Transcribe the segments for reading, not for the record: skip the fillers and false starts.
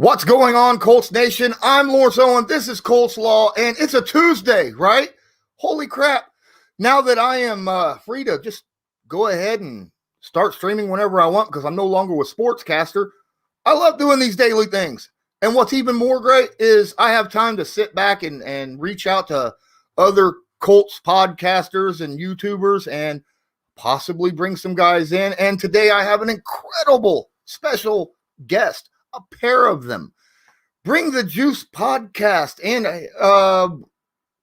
What's going on, Colts Nation? I'm Lawrence Owen. This is Colts Law, and it's a Tuesday, right? Holy crap. Now that I am free to just go ahead and start streaming whenever I want because I'm no longer with Sportscaster, I love doing these daily things. And what's even more great is I have time to sit back and reach out to other Colts podcasters and YouTubers and possibly bring some guys in. And today I have an incredible special guest. A pair of them. Bring the Juice podcast and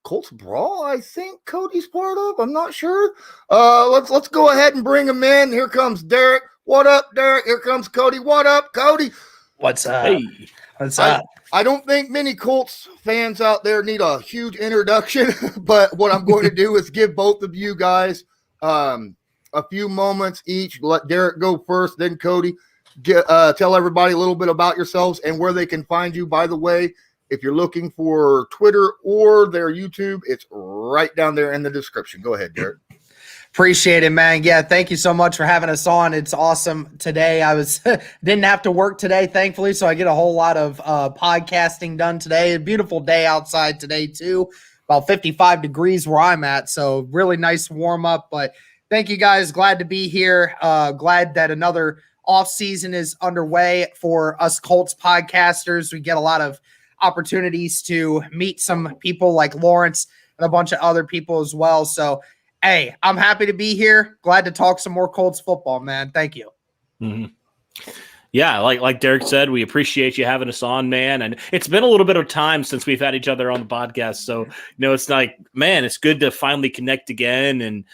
Colts Brawl, I think Cody's part of. I'm not sure. Let's go ahead and bring him in. Here comes Derek. What up, Derek? Here comes Cody. What up, Cody? What's up? Hey. What's up? I don't think many Colts fans out there need a huge introduction, but what I'm going to do is give both of you guys a few moments each. Let Derek go first, then Cody. Tell everybody a little bit about yourselves and where they can find you. By the way, if you're looking for Twitter or their YouTube, it's right down there in the description. Go ahead, Derek. Appreciate it, man. Yeah, thank you so much for having us on. It's awesome today. I didn't have to work today, thankfully, so I get a whole lot of podcasting done today. A beautiful day outside today, too. About 55 degrees where I'm at, so really nice warm up. But thank you, guys. Glad to be here. Glad that another off season is underway for us Colts podcasters. We get a lot of opportunities to meet some people like Lawrence and a bunch of other people as well. So, hey, I'm happy to be here. Glad to talk some more Colts football, man. Thank you. Mm-hmm. Yeah, like Derek said, we appreciate you having us on, man. And it's been a little bit of time since we've had each other on the podcast. So, it's like, man, it's good to finally connect again and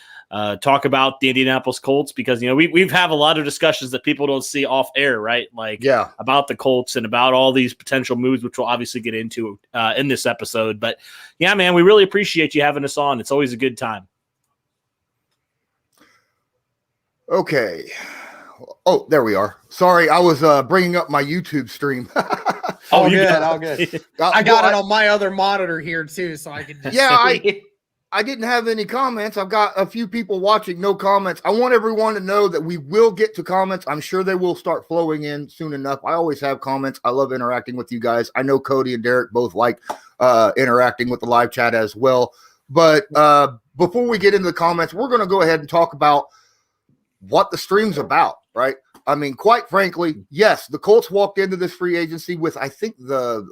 talk about the Indianapolis Colts because, we've had a lot of discussions that people don't see off air, right? Like about the Colts and about all these potential moves, which we'll obviously get into in this episode. But yeah, man, we really appreciate you having us on. It's always a good time. Okay. Oh, there we are. Sorry, I was bringing up my YouTube stream. All good. I got it on my other monitor here too, so I can just see. I didn't have any comments. I've got a few people watching, no comments. I want everyone to know that we will get to comments. I'm sure they will start flowing in soon enough. I always have comments. I love interacting with you guys. I know Cody and Derek both like interacting with the live chat as well. But before we get into the comments, we're going to go ahead and talk about what the stream's about, right? I mean, quite frankly, yes, the Colts walked into this free agency with, I think, the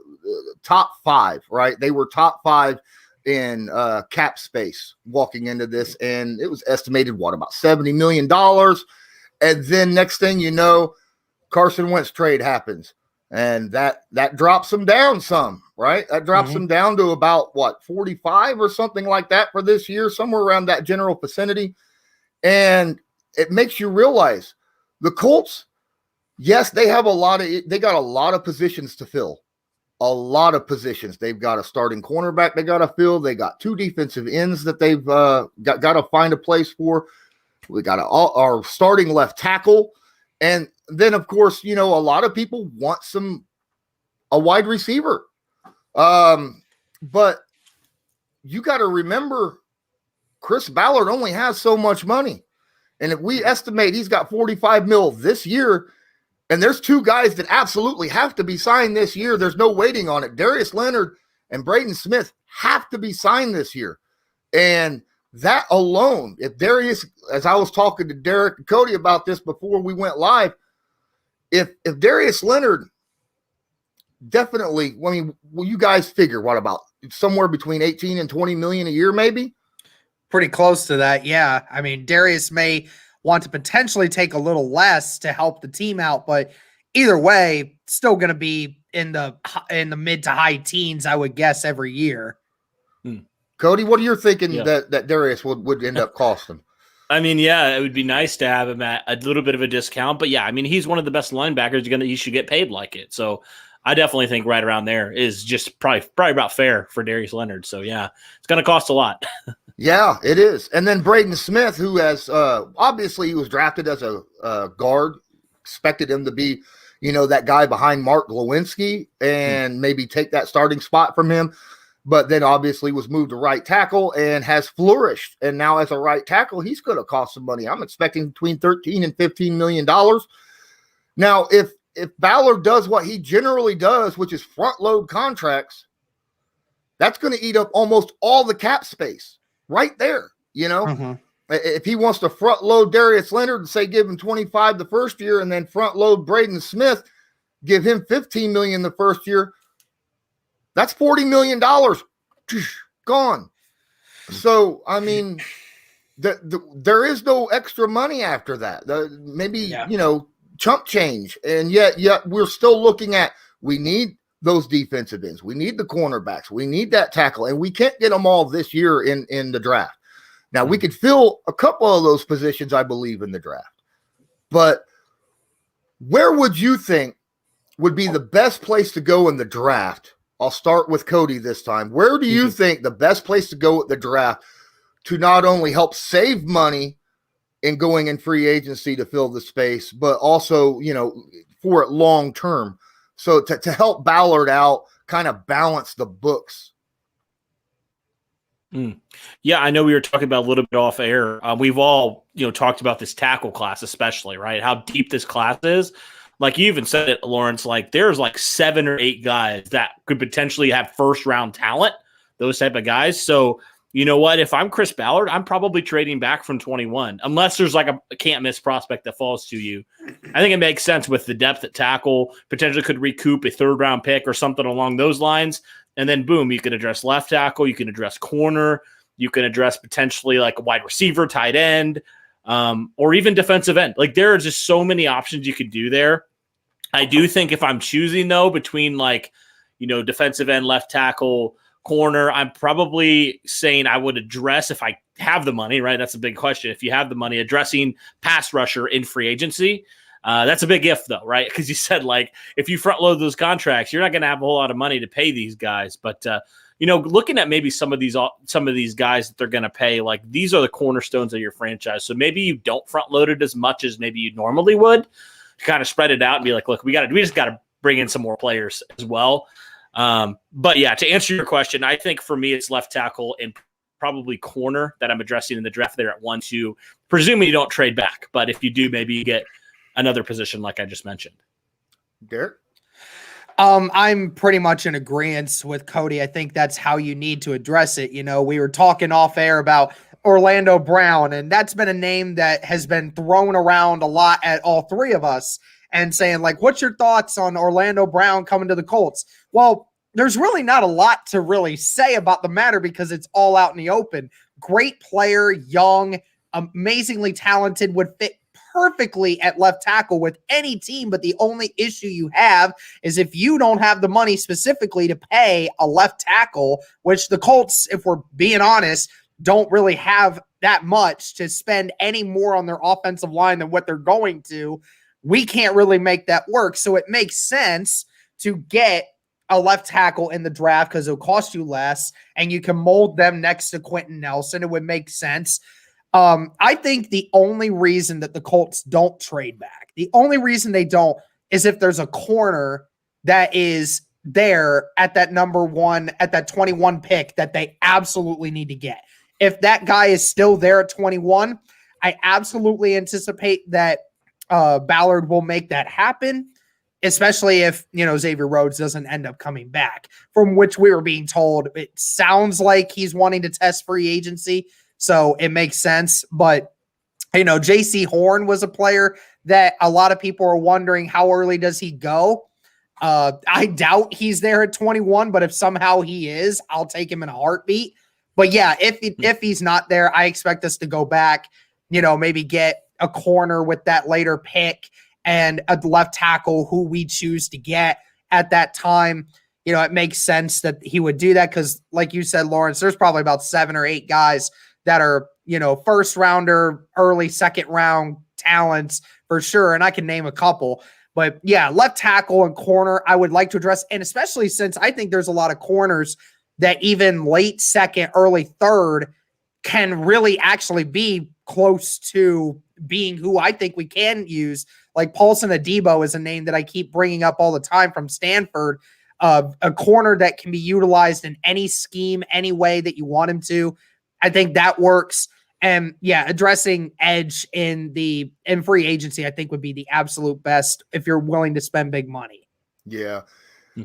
top five, right? They were top five in cap space walking into this, and it was estimated about $70 million. And then next thing you know, Carson Wentz trade happens, and that drops them down some, right? That drops them down to about 45 or something like that for this year, somewhere around that general vicinity. And it makes you realize the Colts, yes, they got a lot of positions to fill. A lot of positions. They've got a starting cornerback they got to fill. They got two defensive ends that they've got to find a place for. We got our starting left tackle. And then, of course, a lot of people want a wide receiver. But you got to remember, Chris Ballard only has so much money. And if we estimate he's got $45 million this year, and there's two guys that absolutely have to be signed this year. There's no waiting on it. Darius Leonard and Braden Smith have to be signed this year. And that alone, if Darius, as I was talking to Derek and Cody about this before we went live, if Darius Leonard definitely, will you guys figure what about somewhere between 18 and 20 million a year, maybe? Pretty close to that. Yeah. I mean, Darius may want to potentially take a little less to help the team out, but either way, still going to be in the mid to high teens, I would guess, every year. Cody, what are you thinking that Darius would end up costing? I mean, yeah, it would be nice to have him at a little bit of a discount, but yeah, I mean, he's one of the best linebackers. He should get paid like it. So I definitely think right around there is just probably about fair for Darius Leonard. So yeah, it's going to cost a lot. Yeah, it is. And then Braden Smith, who has obviously he was drafted as a guard, expected him to be, that guy behind Mark Glowinski and maybe take that starting spot from him. But then obviously was moved to right tackle and has flourished. And now as a right tackle, he's going to cost some money. I'm expecting between $13 and $15 million. Now, if if Ballard does what he generally does, which is front load contracts, that's going to eat up almost all the cap space right there. If he wants to front load Darius Leonard and say give him 25 the first year and then front load Braden Smith, give him $15 million the first year, that's $40 million gone. So, I mean, there is no extra money after that. Maybe chump change. And yet we're still looking at, we need those defensive ends. We need the cornerbacks. We need that tackle. And we can't get them all this year in the draft. Now, we could fill a couple of those positions, I believe, in the draft. But where would you think would be the best place to go in the draft? I'll start with Cody this time. Where do you think the best place to go at the draft to not only help save money in going in free agency to fill the space, but also, for it long term? So to help Ballard out, kind of balance the books. Yeah, I know we were talking about a little bit off air. We've all, talked about this tackle class, especially, right? How deep this class is. Like you even said it, Lawrence, like there's like 7 or 8 guys that could potentially have first round talent, those type of guys. So, you know what? If I'm Chris Ballard, I'm probably trading back from 21, unless there's like a can't miss prospect that falls to you. I think it makes sense with the depth at tackle, potentially could recoup a 3rd round pick or something along those lines. And then boom, you can address left tackle, you can address corner, you can address potentially like a wide receiver, tight end, or even defensive end. Like there are just so many options you could do there. I do think if I'm choosing though between like, defensive end, left tackle, corner, I'm probably saying I would address, if I have the money, right? That's a big question. If you have the money, addressing pass rusher in free agency. That's a big if though, right? Because you said like, if you front load those contracts, you're not going to have a whole lot of money to pay these guys. But, looking at maybe some of these guys that they're going to pay, like these are the cornerstones of your franchise. So maybe you don't front load it as much as maybe you normally would, to kind of spread it out and be like, look, we just got to bring in some more players as well. But yeah, to answer your question, I think for me, it's left tackle and probably corner that I'm addressing in the draft there at 1-2, presuming you don't trade back. But if you do, maybe you get another position like I just mentioned. Derek? I'm pretty much in agreement with Cody. I think that's how you need to address it. We were talking off air about Orlando Brown, and that's been a name that has been thrown around a lot at all three of us and saying like, what's your thoughts on Orlando Brown coming to the Colts? Well, there's really not a lot to really say about the matter because it's all out in the open. Great player, young, amazingly talented, would fit perfectly at left tackle with any team. But the only issue you have is if you don't have the money specifically to pay a left tackle, which the Colts, if we're being honest, don't really have that much to spend any more on their offensive line than what they're going to. We can't really make that work. So it makes sense to get a left tackle in the draft because it'll cost you less and you can mold them next to Quentin Nelson. It would make sense. I think the only reason that the Colts don't trade back, the only reason they don't is if there's a corner that is there at that number 1, at that 21 pick that they absolutely need to get. If that guy is still there at 21, I absolutely anticipate that Ballard will make that happen, especially if, Xavier Rhodes doesn't end up coming back, from which we were being told. It sounds like he's wanting to test free agency, so it makes sense. But, J.C. Horn was a player that a lot of people are wondering how early does he go. I doubt he's there at 21, but if somehow he is, I'll take him in a heartbeat. But yeah, if he's not there, I expect us to go back, maybe get a corner with that later pick and a left tackle who we choose to get at that time. It makes sense that he would do that because, like you said, Lawrence, there's probably about 7 or 8 guys that are, first rounder, early second round talents for sure. And I can name a couple. But yeah, left tackle and corner, I would like to address. And especially since I think there's a lot of corners that even late second, early third can really actually be close to being who I think we can use. Like Paulson Adebo is a name that I keep bringing up all the time from Stanford, a corner that can be utilized in any scheme, any way that you want him to. I think that works. And yeah, addressing edge in free agency, I think would be the absolute best if you're willing to spend big money. Yeah.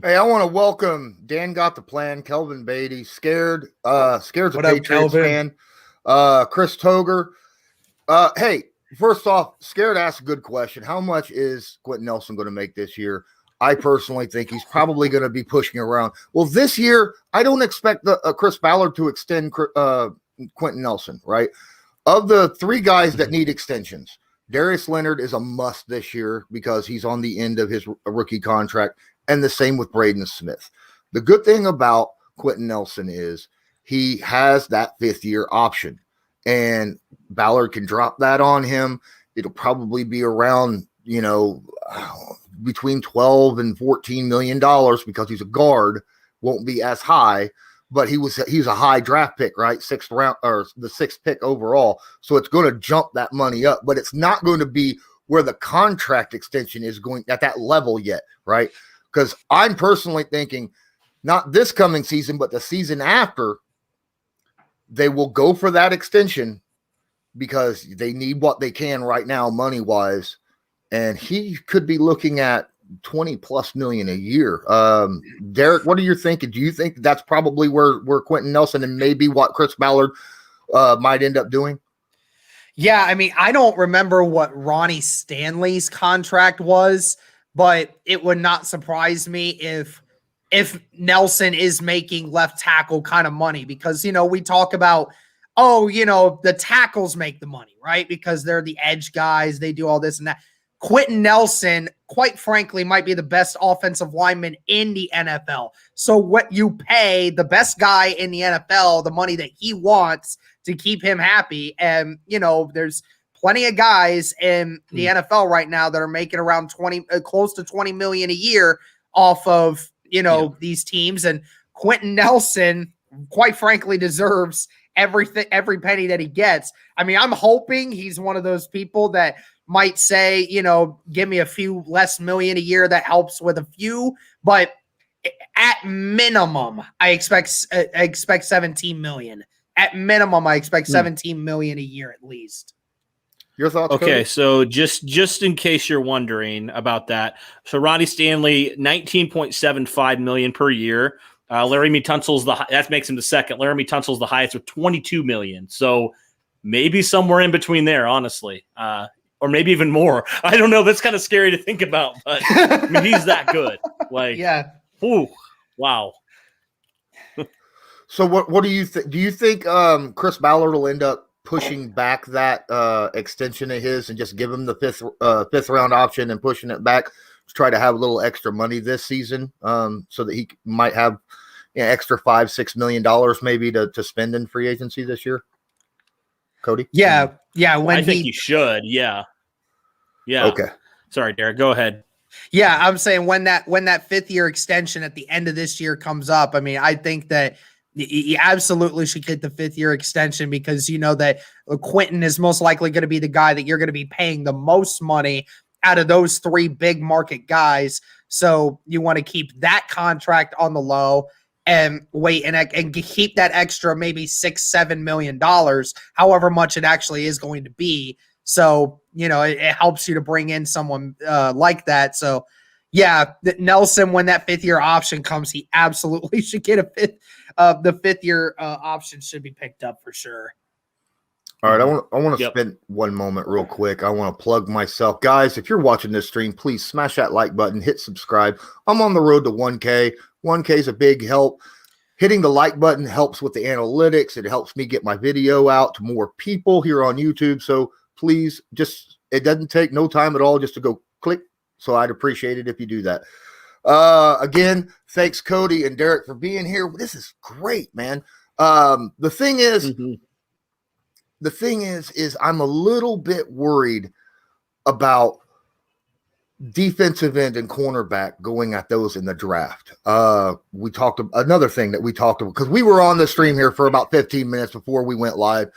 Hey, I want to welcome Dan Got the Plan, Kelvin Beatty, Scared's a Patriots fan, Chris Toger. Hey, first off, Scared asked a good question. How much is Quentin Nelson going to make this year? I personally think he's probably going to be pushing around. Well, this year, I don't expect Chris Ballard to extend Quentin Nelson, right? Of the three guys that need extensions, Darius Leonard is a must this year because he's on the end of his rookie contract, and the same with Braden Smith. The good thing about Quentin Nelson is he has that fifth-year option, and Ballard can drop that on him. It'll probably be around, between $12 and $14 million because he's a guard, won't be as high, but he's a high draft pick, right? Sixth round or the sixth pick overall. So it's going to jump that money up, but it's not going to be where the contract extension is going at that level yet, right? Because I'm personally thinking not this coming season, but the season after, they will go for that extension because they need what they can right now money-wise. And he could be looking at $20+ million a year. Derek, what are you thinking? Do you think that's probably where Quentin Nelson and maybe what Chris Ballard might end up doing? Yeah, I mean, I don't remember what Ronnie Stanley's contract was, but it would not surprise me if Nelson is making left tackle kind of money because, we talk about, the tackles make the money, right? Because they're the edge guys. They do all this and that. Quentin Nelson, quite frankly, might be the best offensive lineman in the NFL. So what you pay the best guy in the NFL, the money that he wants to keep him happy. And, there's plenty of guys in the NFL right now that are making around close to $20 million a year off of, these teams. And Quentin Nelson, quite frankly, deserves every penny that he gets. I mean, I'm hoping he's one of those people that might say, give me a few less million a year. That helps with a few, but at minimum, I expect 17 million. At minimum, I expect 17 million a year at least. Your thoughts? Okay, Cody? so just in case you're wondering about that, so Ronnie Stanley, 19.75 million per year. Laramie Tunsil's that makes him the second. Laramie Tunsil's the highest with 22 million. So maybe somewhere in between there, honestly. Or maybe even more. I don't know. That's kind of scary to think about, but I mean, he's that good. Like, yeah. Whew, wow. So what do you think? Do you think Chris Ballard will end up pushing back that extension of his and just give him the fifth round option and pushing it back to try to have a little extra money this season, so that he might have extra $5-6 million maybe to spend in free agency this year? Cody? Yeah. I think he should. Yeah. Okay. Sorry, Derek. Go ahead. Yeah, I'm saying when that fifth-year extension at the end of this year comes up, I mean, I think that he absolutely should get the fifth-year extension because that Quentin is most likely going to be the guy that you're going to be paying the most money out of those three big market guys. So you want to keep that contract on the low and wait and keep that extra maybe $6-7 million, however much it actually is going to be. So, it helps you to bring in someone like that. So, yeah, Nelson, when that fifth-year option comes, he absolutely should get the fifth-year option should be picked up for sure. All right, I want to spend one moment real quick. I want to plug myself. Guys, if you're watching this stream, please smash that like button, hit subscribe. I'm on the road to 1K. 1K is a big help. Hitting the like button helps with the analytics. It helps me get my video out to more people here on YouTube. So please, it doesn't take no time at all just to go click. So I'd appreciate it if you do that. Again, thanks Cody and Derek for being here. This is great, man. The thing is I'm a little bit worried about defensive end and cornerback going at those in the draft. We talked about another thing that we talked about because we were on the stream here for about 15 minutes before we went live.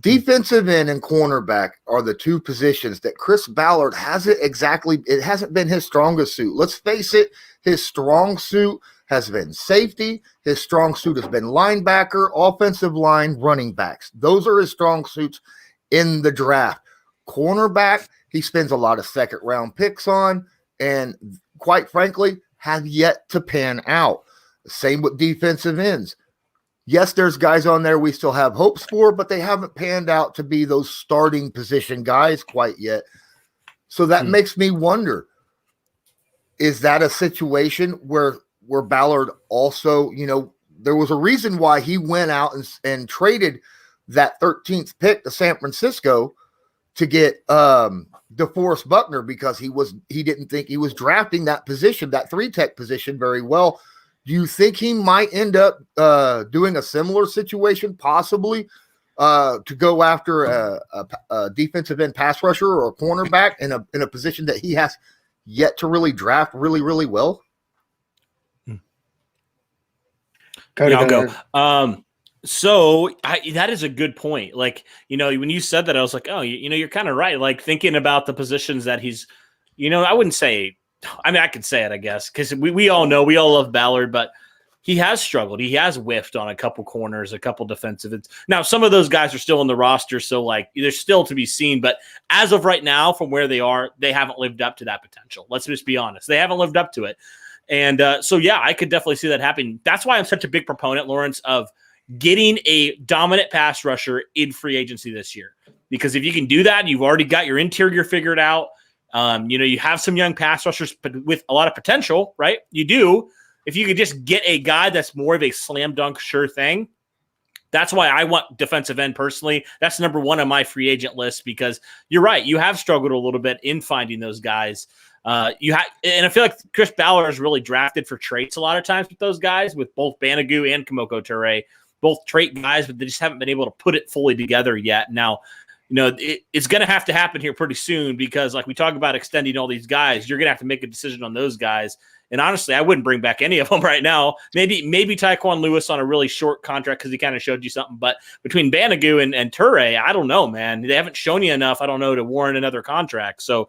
Defensive end and cornerback are the two positions that Chris Ballard hasn't been his strongest suit. Let's face it, his strong suit has been safety. His strong suit has been linebacker, offensive line, running backs. Those are his strong suits in the draft. Cornerback, he spends a lot of second-round picks on, and quite frankly, have yet to pan out. Same with defensive ends. Yes, there's guys on there we still have hopes for, but they haven't panned out to be those starting position guys quite yet. So that makes me wonder, is that a situation where Ballard also, there was a reason why he went out and traded that 13th pick to San Francisco to get DeForest Buckner, because he didn't think he was drafting that position, that 3-tech position, very well. Do you think he might end up doing a similar situation, possibly to go after a defensive end pass rusher or a cornerback in a position that he has yet to really draft really, really well? Cody, I'll go. So that is a good point. Like, when you said that, I was like, oh, you're kind of right. Like, thinking about the positions that he's, I wouldn't say, I could say it, I guess, because we all know, we all love Ballard, but he has struggled. He has whiffed on a couple corners, a couple defensive ends. Now, some of those guys are still in the roster, so like they're still to be seen. But as of right now, from where they are, they haven't lived up to that potential. Let's just be honest. They haven't lived up to it. And so, yeah, I could definitely see that happening. That's why I'm such a big proponent, Lawrence, of getting a dominant pass rusher in free agency this year. Because if you can do that, you've already got your interior figured out. You have some young pass rushers with a lot of potential, right? You do. If you could just get a guy that's more of a slam dunk sure thing, that's why I want defensive end personally. That's number one on my free agent list, because you're right. You have struggled a little bit in finding those guys. And I feel like Chris Ballard is really drafted for traits a lot of times with those guys, with both Banogu and Kamoko Toure, both trait guys, but they just haven't been able to put it fully together yet. Now, it's going to have to happen here pretty soon, because like we talk about extending all these guys, you're going to have to make a decision on those guys. And honestly, I wouldn't bring back any of them right now. Maybe Tyquan Lewis on a really short contract, because he kind of showed you something. But between Banogu and Toure, I don't know, man. They haven't shown you enough, I don't know, to warrant another contract. So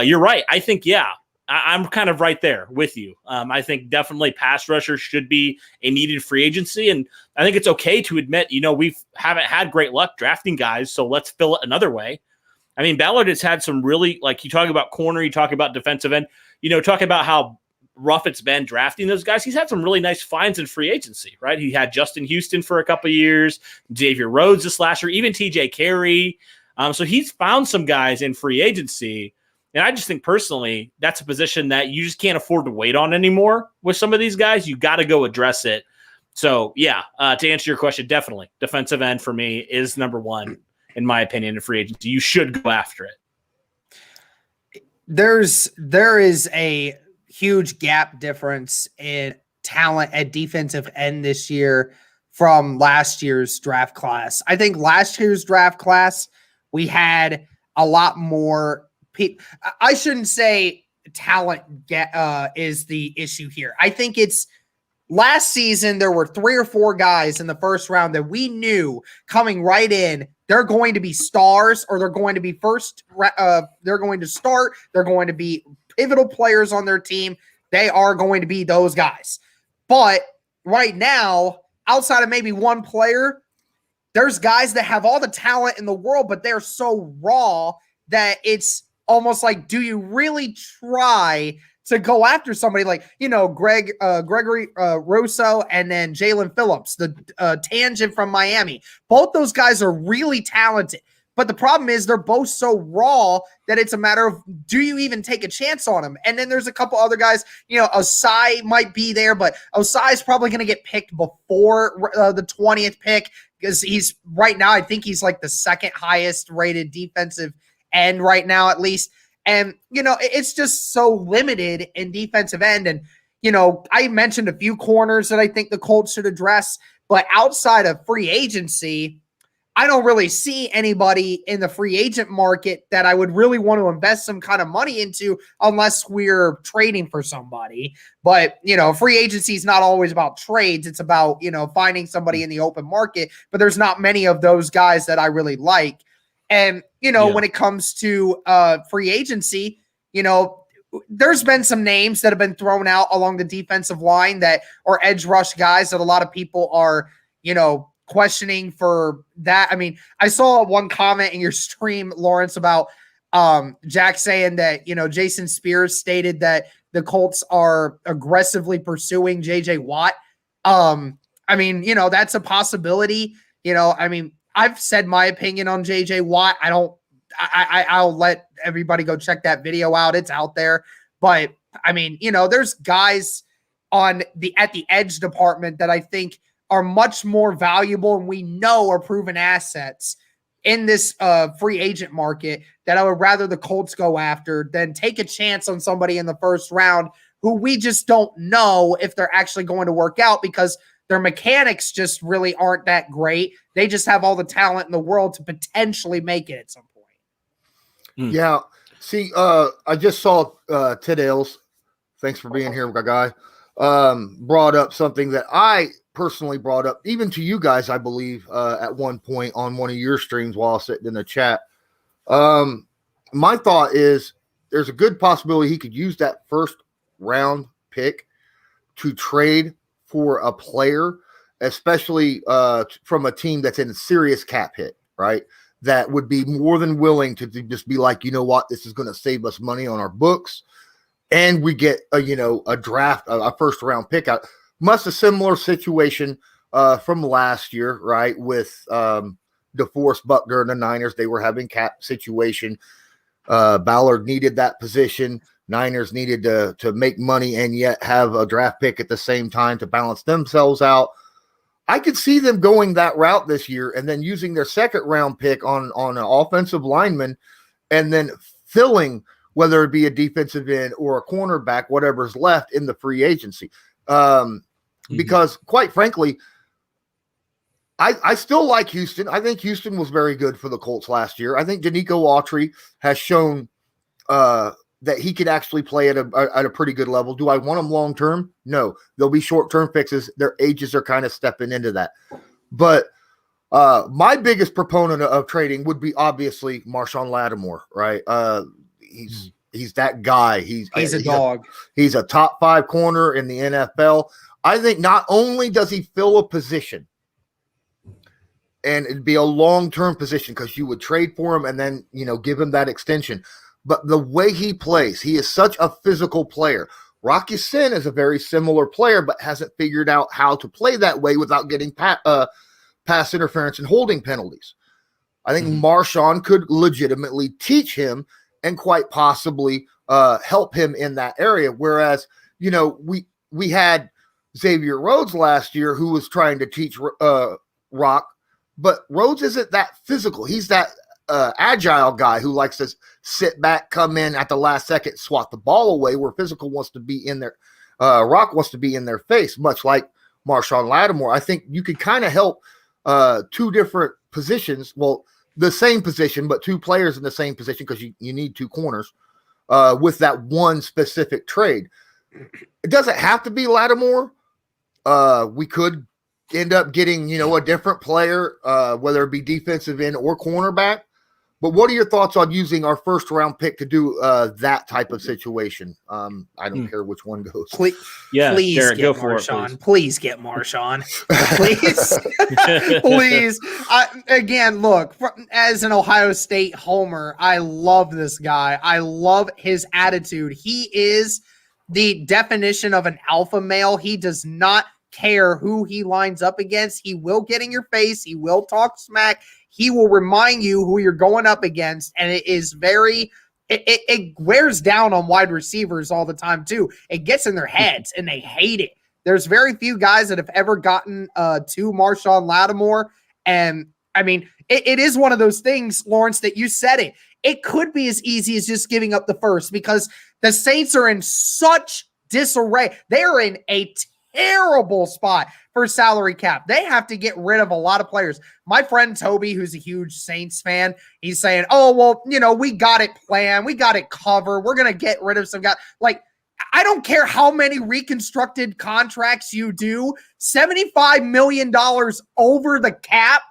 you're right. I think, yeah, I'm kind of right there with you. I think definitely pass rusher should be a needed free agency. And I think it's okay to admit, we haven't had great luck drafting guys, so let's fill it another way. I mean, Ballard has had some really, like, you talk about corner, you talk about defensive end, talk about how rough it's been drafting those guys. He's had some really nice finds in free agency, right? He had Justin Houston for a couple of years, Xavier Rhodes this last year, even TJ Carey. So he's found some guys in free agency. And I just think personally, that's a position that you just can't afford to wait on anymore with some of these guys. You got to go address it. So, yeah, to answer your question, definitely defensive end for me is number one, in my opinion, in free agency. You should go after it. There is a huge gap difference in talent at defensive end this year from last year's draft class. I think last year's draft class, we had a lot more. I shouldn't say talent is the issue here. I think it's last season, there were 3 or 4 guys in the first round that we knew coming right in, they're going to be stars, or they're going to be they're going to start. They're going to be pivotal players on their team. They are going to be those guys. But right now, outside of maybe one player, there's guys that have all the talent in the world, but they're so raw that it's almost like, do you really try to go after somebody like, Gregory Rousseau and then Jalen Phillips, the tangent from Miami? Both those guys are really talented. But the problem is they're both so raw that it's a matter of, do you even take a chance on them? And then there's a couple other guys, Osai might be there, but Osai is probably going to get picked before the 20th pick, because he's right now, I think he's like the second highest rated defensive end right now, at least. And, it's just so limited in defensive end. And, I mentioned a few corners that I think the Colts should address, but outside of free agency, I don't really see anybody in the free agent market that I would really want to invest some kind of money into unless we're trading for somebody. But, free agency is not always about trades. It's about, finding somebody in the open market, but there's not many of those guys that I really like. And, when it comes to free agency, there's been some names that have been thrown out along the defensive line that are edge rush guys that a lot of people are, questioning for that. I mean, I saw one comment in your stream, Lawrence, about Jack saying that, Jason Spears stated that the Colts are aggressively pursuing JJ Watt. I mean, that's a possibility. I mean, I've said my opinion on JJ Watt. I'll let everybody go check that video out. It's out there. But I mean, there's guys at the edge department that I think are much more valuable and we know are proven assets in this free agent market that I would rather the Colts go after than take a chance on somebody in the first round who we just don't know if they're actually going to work out because their mechanics just really aren't that great. They just have all the talent in the world to potentially make it at some point. Yeah. See, I just saw Ted Ailes. Thanks for being here, my guy. Brought up something that I personally brought up, even to you guys, I believe, at one point on one of your streams while sitting in the chat. My thought is there's a good possibility he could use that first round pick to trade for a player, especially from a team that's in a serious cap hit, right? That would be more than willing to just be like, you know what, this is going to save us money on our books. And we get a draft, a first round pick out. Much a similar situation from last year, right? With DeForest Buckner and the Niners, they were having cap situation. Ballard needed that position. Niners needed to make money and yet have a draft pick at the same time to balance themselves out. I could see them going that route this year and then using their second round pick on an offensive lineman and then filling, whether it be a defensive end or a cornerback, whatever's left in the free agency. Because quite frankly, I still like Houston. I think Houston was very good for the Colts last year. I think Danico Autry has shown that he could actually play at a pretty good level. Do I want him long-term? No. There'll be short-term fixes. Their ages are kind of stepping into that. But my biggest proponent of trading would be obviously Marshawn Lattimore, right? He's that guy. He's a dog. He's a top 5 corner in the NFL. I think not only does he fill a position, and it'd be a long-term position because you would trade for him and then, give him that extension. But the way he plays, he is such a physical player. Rocky Sin is a very similar player, but hasn't figured out how to play that way without getting pass interference and holding penalties. I think Marshawn could legitimately teach him and quite possibly help him in that area. Whereas, we had Xavier Rhodes last year who was trying to teach Rock, but Rhodes isn't that physical. He's that agile guy who likes to sit back, come in at the last second, swat the ball away, where physical wants to be in their Rock wants to be in their face, much like Marshawn Lattimore. I think you could kind of help two different positions. Well, the same position, but two players in the same position because you need two corners with that one specific trade. It doesn't have to be Lattimore. We could end up getting, a different player, whether it be defensive end or cornerback. But what are your thoughts on using our first round pick to do that type of situation? I don't care which one goes. Please Derek, get go for Marshawn. it, please get Marshawn. Please. Please. Again, look, as an Ohio State homer, I love this guy. I love his attitude. He is the definition of an alpha male. He does not care who he lines up against. He will get in your face. He will talk smack. He will remind you who you're going up against. And it is it wears down on wide receivers all the time too. It gets in their heads and they hate it. There's very few guys that have ever gotten to Marshawn Lattimore. And I mean, it is one of those things, Lawrence, that you said it. It could be as easy as just giving up the first because the Saints are in such disarray. They are in a terrible spot for salary cap. They have to get rid of a lot of players. My friend Toby, who's a huge Saints fan, he's saying, oh, well, we got it planned. We got it covered. We're going to get rid of some guys. Like, I don't care how many reconstructed contracts you do. $75 million over the cap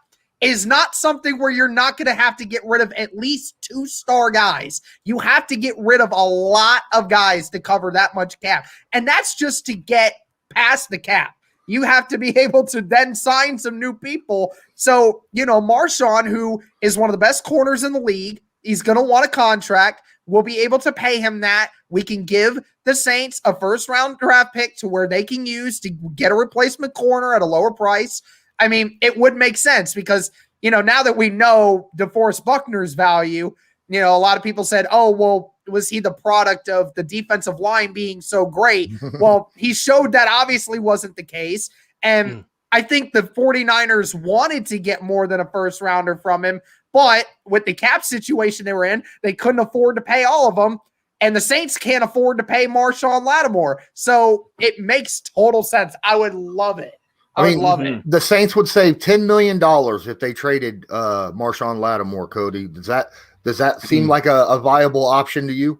is not something where you're not going to have to get rid of at least 2-star guys. You have to get rid of a lot of guys to cover that much cap. And that's just to get past the cap. You have to be able to then sign some new people. So, Marshawn, who is one of the best corners in the league, he's going to want a contract. We'll be able to pay him that. We can give the Saints a first-round draft pick to where they can use to get a replacement corner at a lower price. I mean, it would make sense because, now that we know DeForest Buckner's value, a lot of people said, oh, well, was he the product of the defensive line being so great? Well, he showed that obviously wasn't the case. And I think the 49ers wanted to get more than a first rounder from him, but with the cap situation they were in, they couldn't afford to pay all of them. And the Saints can't afford to pay Marshon Lattimore. So it makes total sense. I would love it. I would love it. The Saints would save $10 million if they traded Marshon Lattimore, Cody. Does that seem like a viable option to you?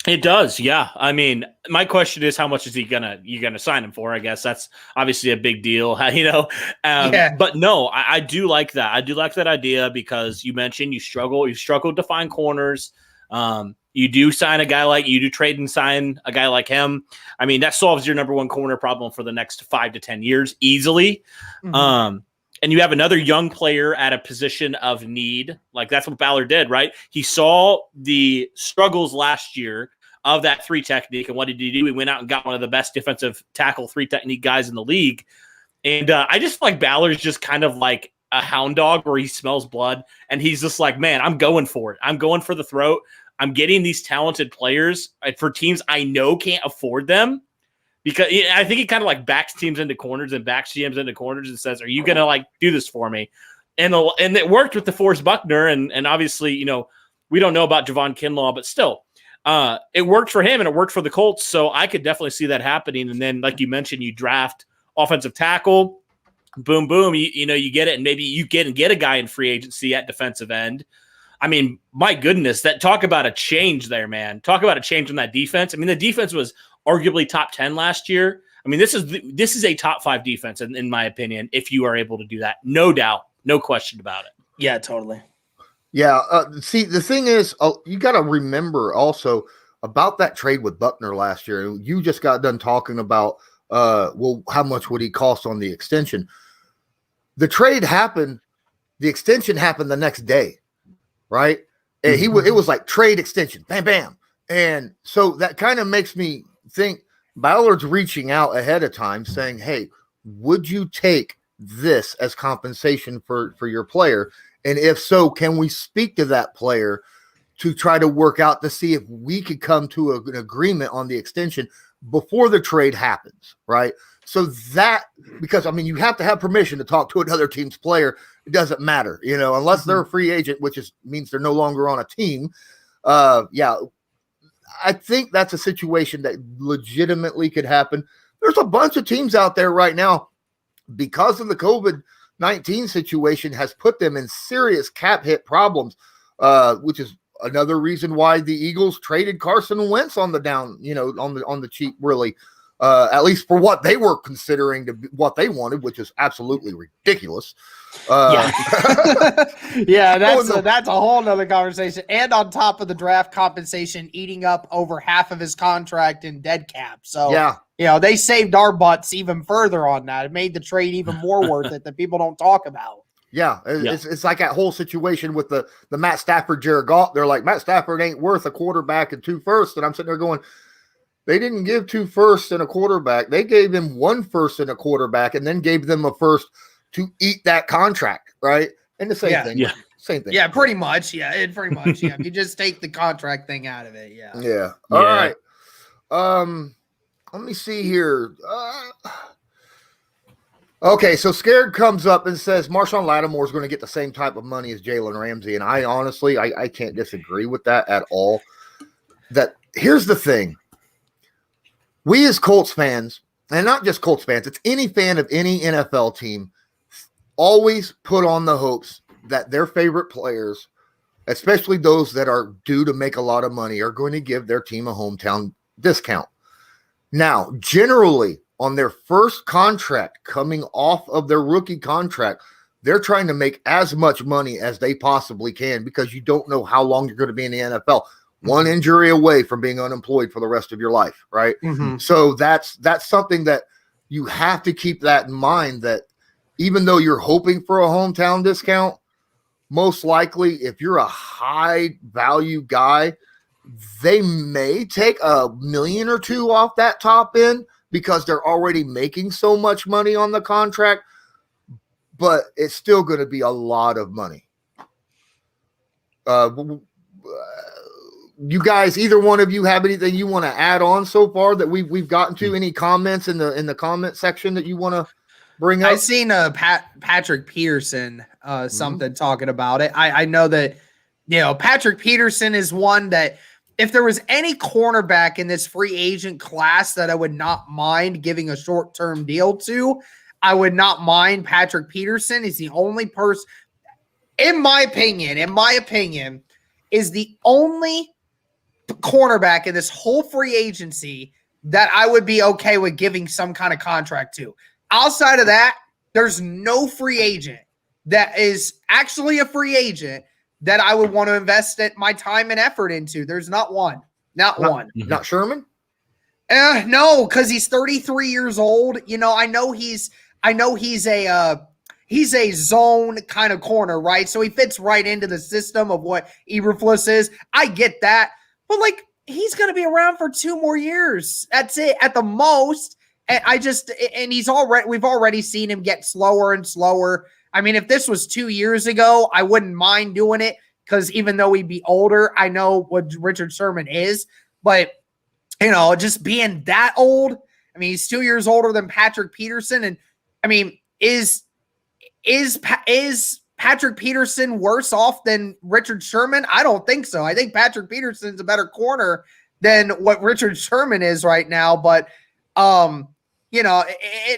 It does, yeah. I mean, my question is, how much is you gonna sign him for? I guess that's obviously a big deal, But no, I do like that. I do like that idea because you mentioned you struggled to find corners. You do sign a guy like you do trade and sign a guy like him. I mean, that solves your number one corner problem for the next 5 to 10 years easily. And you have another young player at a position of need. Like that's what Ballard did, right? He saw the struggles last year of that 3 technique. And what did he do? He went out and got one of the best defensive tackle 3 technique guys in the league. And I just feel like Ballard's just kind of like a hound dog where he smells blood. And he's just like, man, I'm going for it. I'm going for the throat. I'm getting these talented players for teams I know can't afford them. Because I think he kind of like backs teams into corners and backs GMs into corners and says, are you going to like do this for me? And it worked with DeForest Buckner. And obviously, we don't know about Javon Kinlaw, but still it worked for him and it worked for the Colts. So I could definitely see that happening. And then, like you mentioned, you draft offensive tackle, boom, boom, you get it. And maybe you get a guy in free agency at defensive end. I mean, my goodness, talk about a change there, man. Talk about a change in that defense. I mean, the defense was arguably top 10 last year. I mean, this is a top 5 defense in my opinion, if you are able to do that. No doubt. No question about it. Yeah, totally. Yeah. See, the thing is, you got to remember also about that trade with Buckner last year. You just got done talking about, how much would he cost on the extension? The trade happened. The extension happened the next day, right? And it was like trade extension, bam, bam. And so that kind of makes me think Ballard's reaching out ahead of time saying, hey, would you take this as compensation for your player? And if so, can we speak to that player to try to work out to see if we could come to an agreement on the extension before the trade happens, right? So that, because, I mean, you have to have permission to talk to another team's player. It doesn't matter, unless they're a free agent, which means they're no longer on a team. I think that's a situation that legitimately could happen. There's a bunch of teams out there right now because of the COVID-19 situation has put them in serious cap hit problems, which is another reason why the Eagles traded Carson Wentz on the down, on the cheap, really, at least for what they were considering to be what they wanted, which is absolutely ridiculous. Yeah, that's a whole nother conversation. And on top of the draft compensation, eating up over half of his contract in dead cap. So they saved our butts even further on that. It made the trade even more worth it that people don't talk about. Yeah, it's like that whole situation with the Matt Stafford, Jared Goff. They're like, Matt Stafford ain't worth a quarterback and 2 firsts. And I'm sitting there going, they didn't give 2 firsts and a quarterback. They gave him 1 first and a quarterback and then gave them a first to eat that contract, right? And the same thing. Yeah. Same thing. Yeah, pretty much. Yeah, pretty much. Yeah, you just take the contract thing out of it. Yeah. Yeah. All right. Let me see here. Okay, so Scared comes up and says Marshon Lattimore is going to get the same type of money as Jalen Ramsey, and I honestly, I can't disagree with that at all. That here's the thing. We as Colts fans, and not just Colts fans, it's any fan of any NFL team, always put on the hopes that their favorite players, especially those that are due to make a lot of money, are going to give their team a hometown discount. Now, generally, on their first contract coming off of their rookie contract, They're trying to make as much money as they possibly can because you don't know how long you're going to be in the NFL. One injury away from being unemployed for the rest of your life, right? So that's something that you have to keep that in mind, that even though you're hoping for a hometown discount, most likely if you're a high value guy, they may take $1 million or $2 million off that top end because they're already making so much money on the contract, but it's still going to be a lot of money. You guys, either one of you have anything you want to add on so far that we've gotten to? Any comments in the comment section that you want to bring up? I seen Patrick Peterson something talking about it. I know that Patrick Peterson is one that if there was any cornerback in this free agent class that I would not mind giving a short-term deal to, I would not mind Patrick Peterson. He's the only person, in my opinion, is the only cornerback in this whole free agency that I would be okay with giving some kind of contract to. Outside of that, there's no free agent that is actually a free agent that I would want to invest my time and effort into. There's not one. Not one. Not Sherman? No, because he's 33 years old. I know he's a zone kind of corner, right? So he fits right into the system of what Eberflus is. I get that. But he's going to be around for 2 more years. That's it at the most. And we've already seen him get slower and slower. I mean, if this was 2 years ago, I wouldn't mind doing it because even though he'd be older, I know what Richard Sherman is. But, just being that old, I mean, he's 2 years older than Patrick Peterson. And, I mean, is Patrick Peterson worse off than Richard Sherman? I don't think so. I think Patrick Peterson's a better corner than what Richard Sherman is right now. But,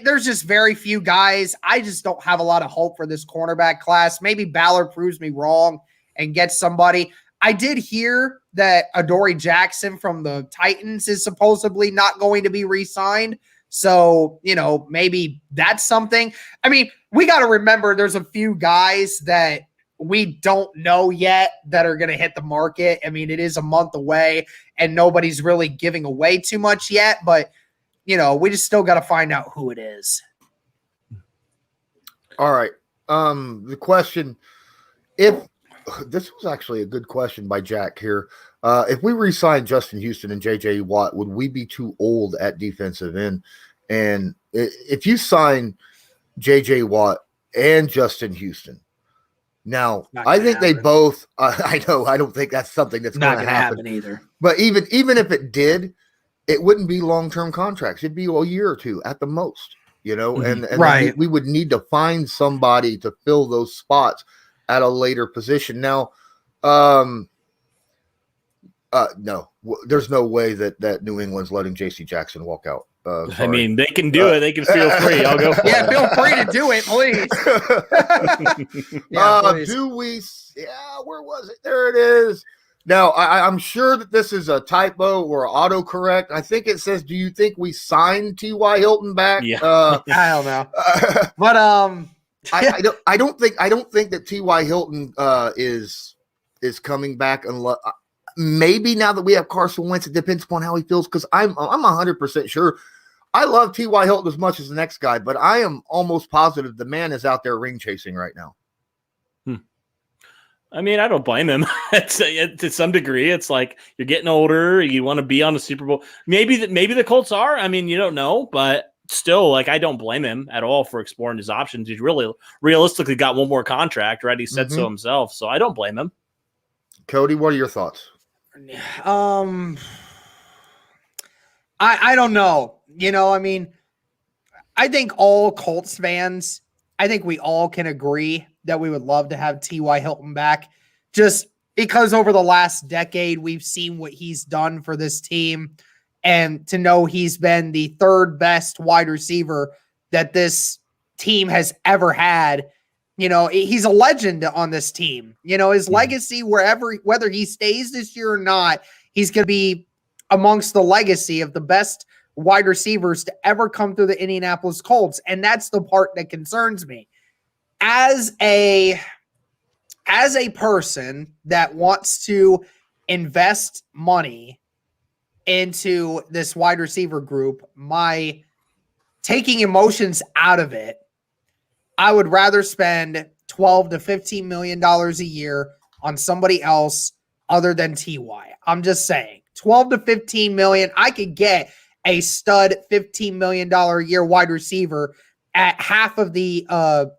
there's just very few guys. I just don't have a lot of hope for this cornerback class. Maybe Ballard proves me wrong and gets somebody. I did hear that Adoree Jackson from the Titans is supposedly not going to be re-signed. So, maybe that's something. I mean, we got to remember there's a few guys that we don't know yet that are going to hit the market. I mean, it is a month away and nobody's really giving away too much yet, but we just still got to find out who it is. All right. The question, if this was actually a good question by Jack here. If we re-sign Justin Houston and J.J. Watt, would we be too old at defensive end? And if you sign J.J. Watt and Justin Houston, now I think they both. I know. I don't think that's something that's going to happen either. But even if it did, it wouldn't be long-term contracts. It'd be a year or two at the most. And right. we would need to find somebody to fill those spots at a later position. Now, no, there's no way that New England's letting J.C. Jackson walk out. I mean, they can do it. They can feel free. I'll go for it. Yeah, feel free to do it, please. Please. Do we? Yeah, where was it? There it is. Now, I'm sure that this is a typo or autocorrect. I think it says, do you think we signed T.Y. Hilton back? Yeah. I don't know. But I don't think that T.Y. Hilton is coming back unless maybe now that we have Carson Wentz. It depends upon how he feels, because I'm 100% sure. I love T.Y. Hilton as much as the next guy, but I am almost positive the man is out there ring chasing right now. I mean, I don't blame him. To some degree, it's like you're getting older. You want to be on the Super Bowl. Maybe the Colts are. I mean, you don't know, but still, I don't blame him at all for exploring his options. He's really realistically got one more contract, right? He said so himself, so I don't blame him. Cody, what are your thoughts? I don't know. I mean, I think all Colts fans, I think we all can agree that we would love to have T.Y. Hilton back, just because over the last decade, we've seen what he's done for this team, and to know he's been the third best wide receiver that this team has ever had. He's a legend on this team. His legacy, whether he stays this year or not, he's going to be amongst the legacy of the best wide receivers to ever come through the Indianapolis Colts. And that's the part that concerns me. as a person that wants to invest money into this wide receiver group, my taking emotions out of it, I would rather spend $12 to $15 million a year on somebody else other than Ty. I'm just saying, 12 to 15 million. I could get a stud $15 million a year wide receiver at half of the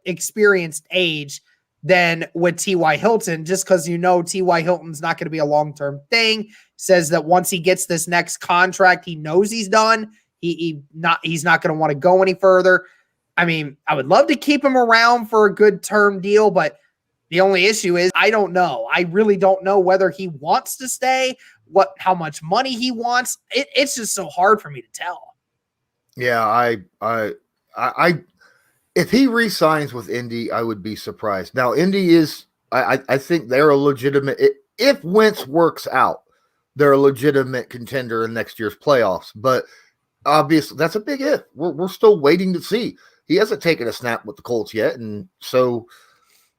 experienced age than with T.Y. Hilton, just because T.Y. Hilton's not going to be a long-term thing. Says that once he gets this next contract, he knows he's done. He's not going to want to go any further. I mean, I would love to keep him around for a good term deal, but the only issue is I don't know. I really don't know whether he wants to stay, how much money he wants. It's just so hard for me to tell. Yeah, I if he re-signs with Indy, I would be surprised. Now, Indy is, I think they're a legitimate. If Wentz works out, they're a legitimate contender in next year's playoffs. But obviously, that's a big if. We're still waiting to see. He hasn't taken a snap with the Colts yet, and so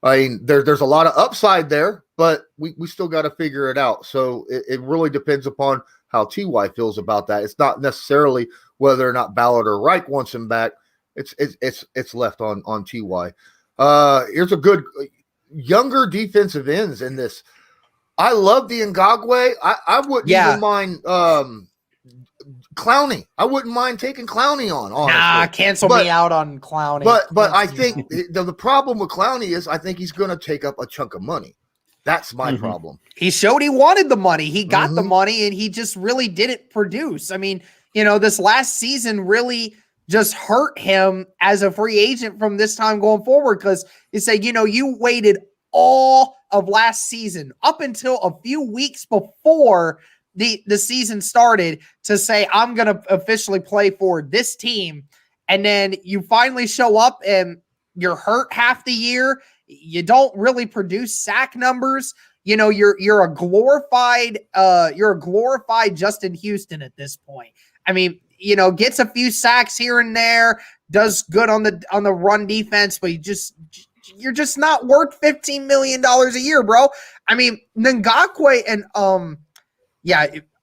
I mean, there's a lot of upside there, but we still got to figure it out. So it really depends upon how Ty feels about that. It's not necessarily whether or not Ballard or Reich wants him back. It's left on Ty. Here's a good younger defensive ends in this. I love the Ngakoue. I wouldn't even mind Clowney. I wouldn't mind taking Clowney on. Honestly. Cancel me out on Clowney. But I think the problem with Clowney is I think he's going to take up a chunk of money. That's my problem. He showed he wanted the money. He got the money, and he just really didn't produce. I mean, this last season really just hurt him as a free agent from this time going forward, because you say, you waited all of last season up until a few weeks before the season started to say, I'm going to officially play for this team. And then you finally show up and you're hurt half the year. You don't really produce sack numbers. You're a glorified Justin Houston at this point. I mean, gets a few sacks here and there, does good on the run defense, but you're just not worth $15 million a year, bro. I mean, Ngakoue and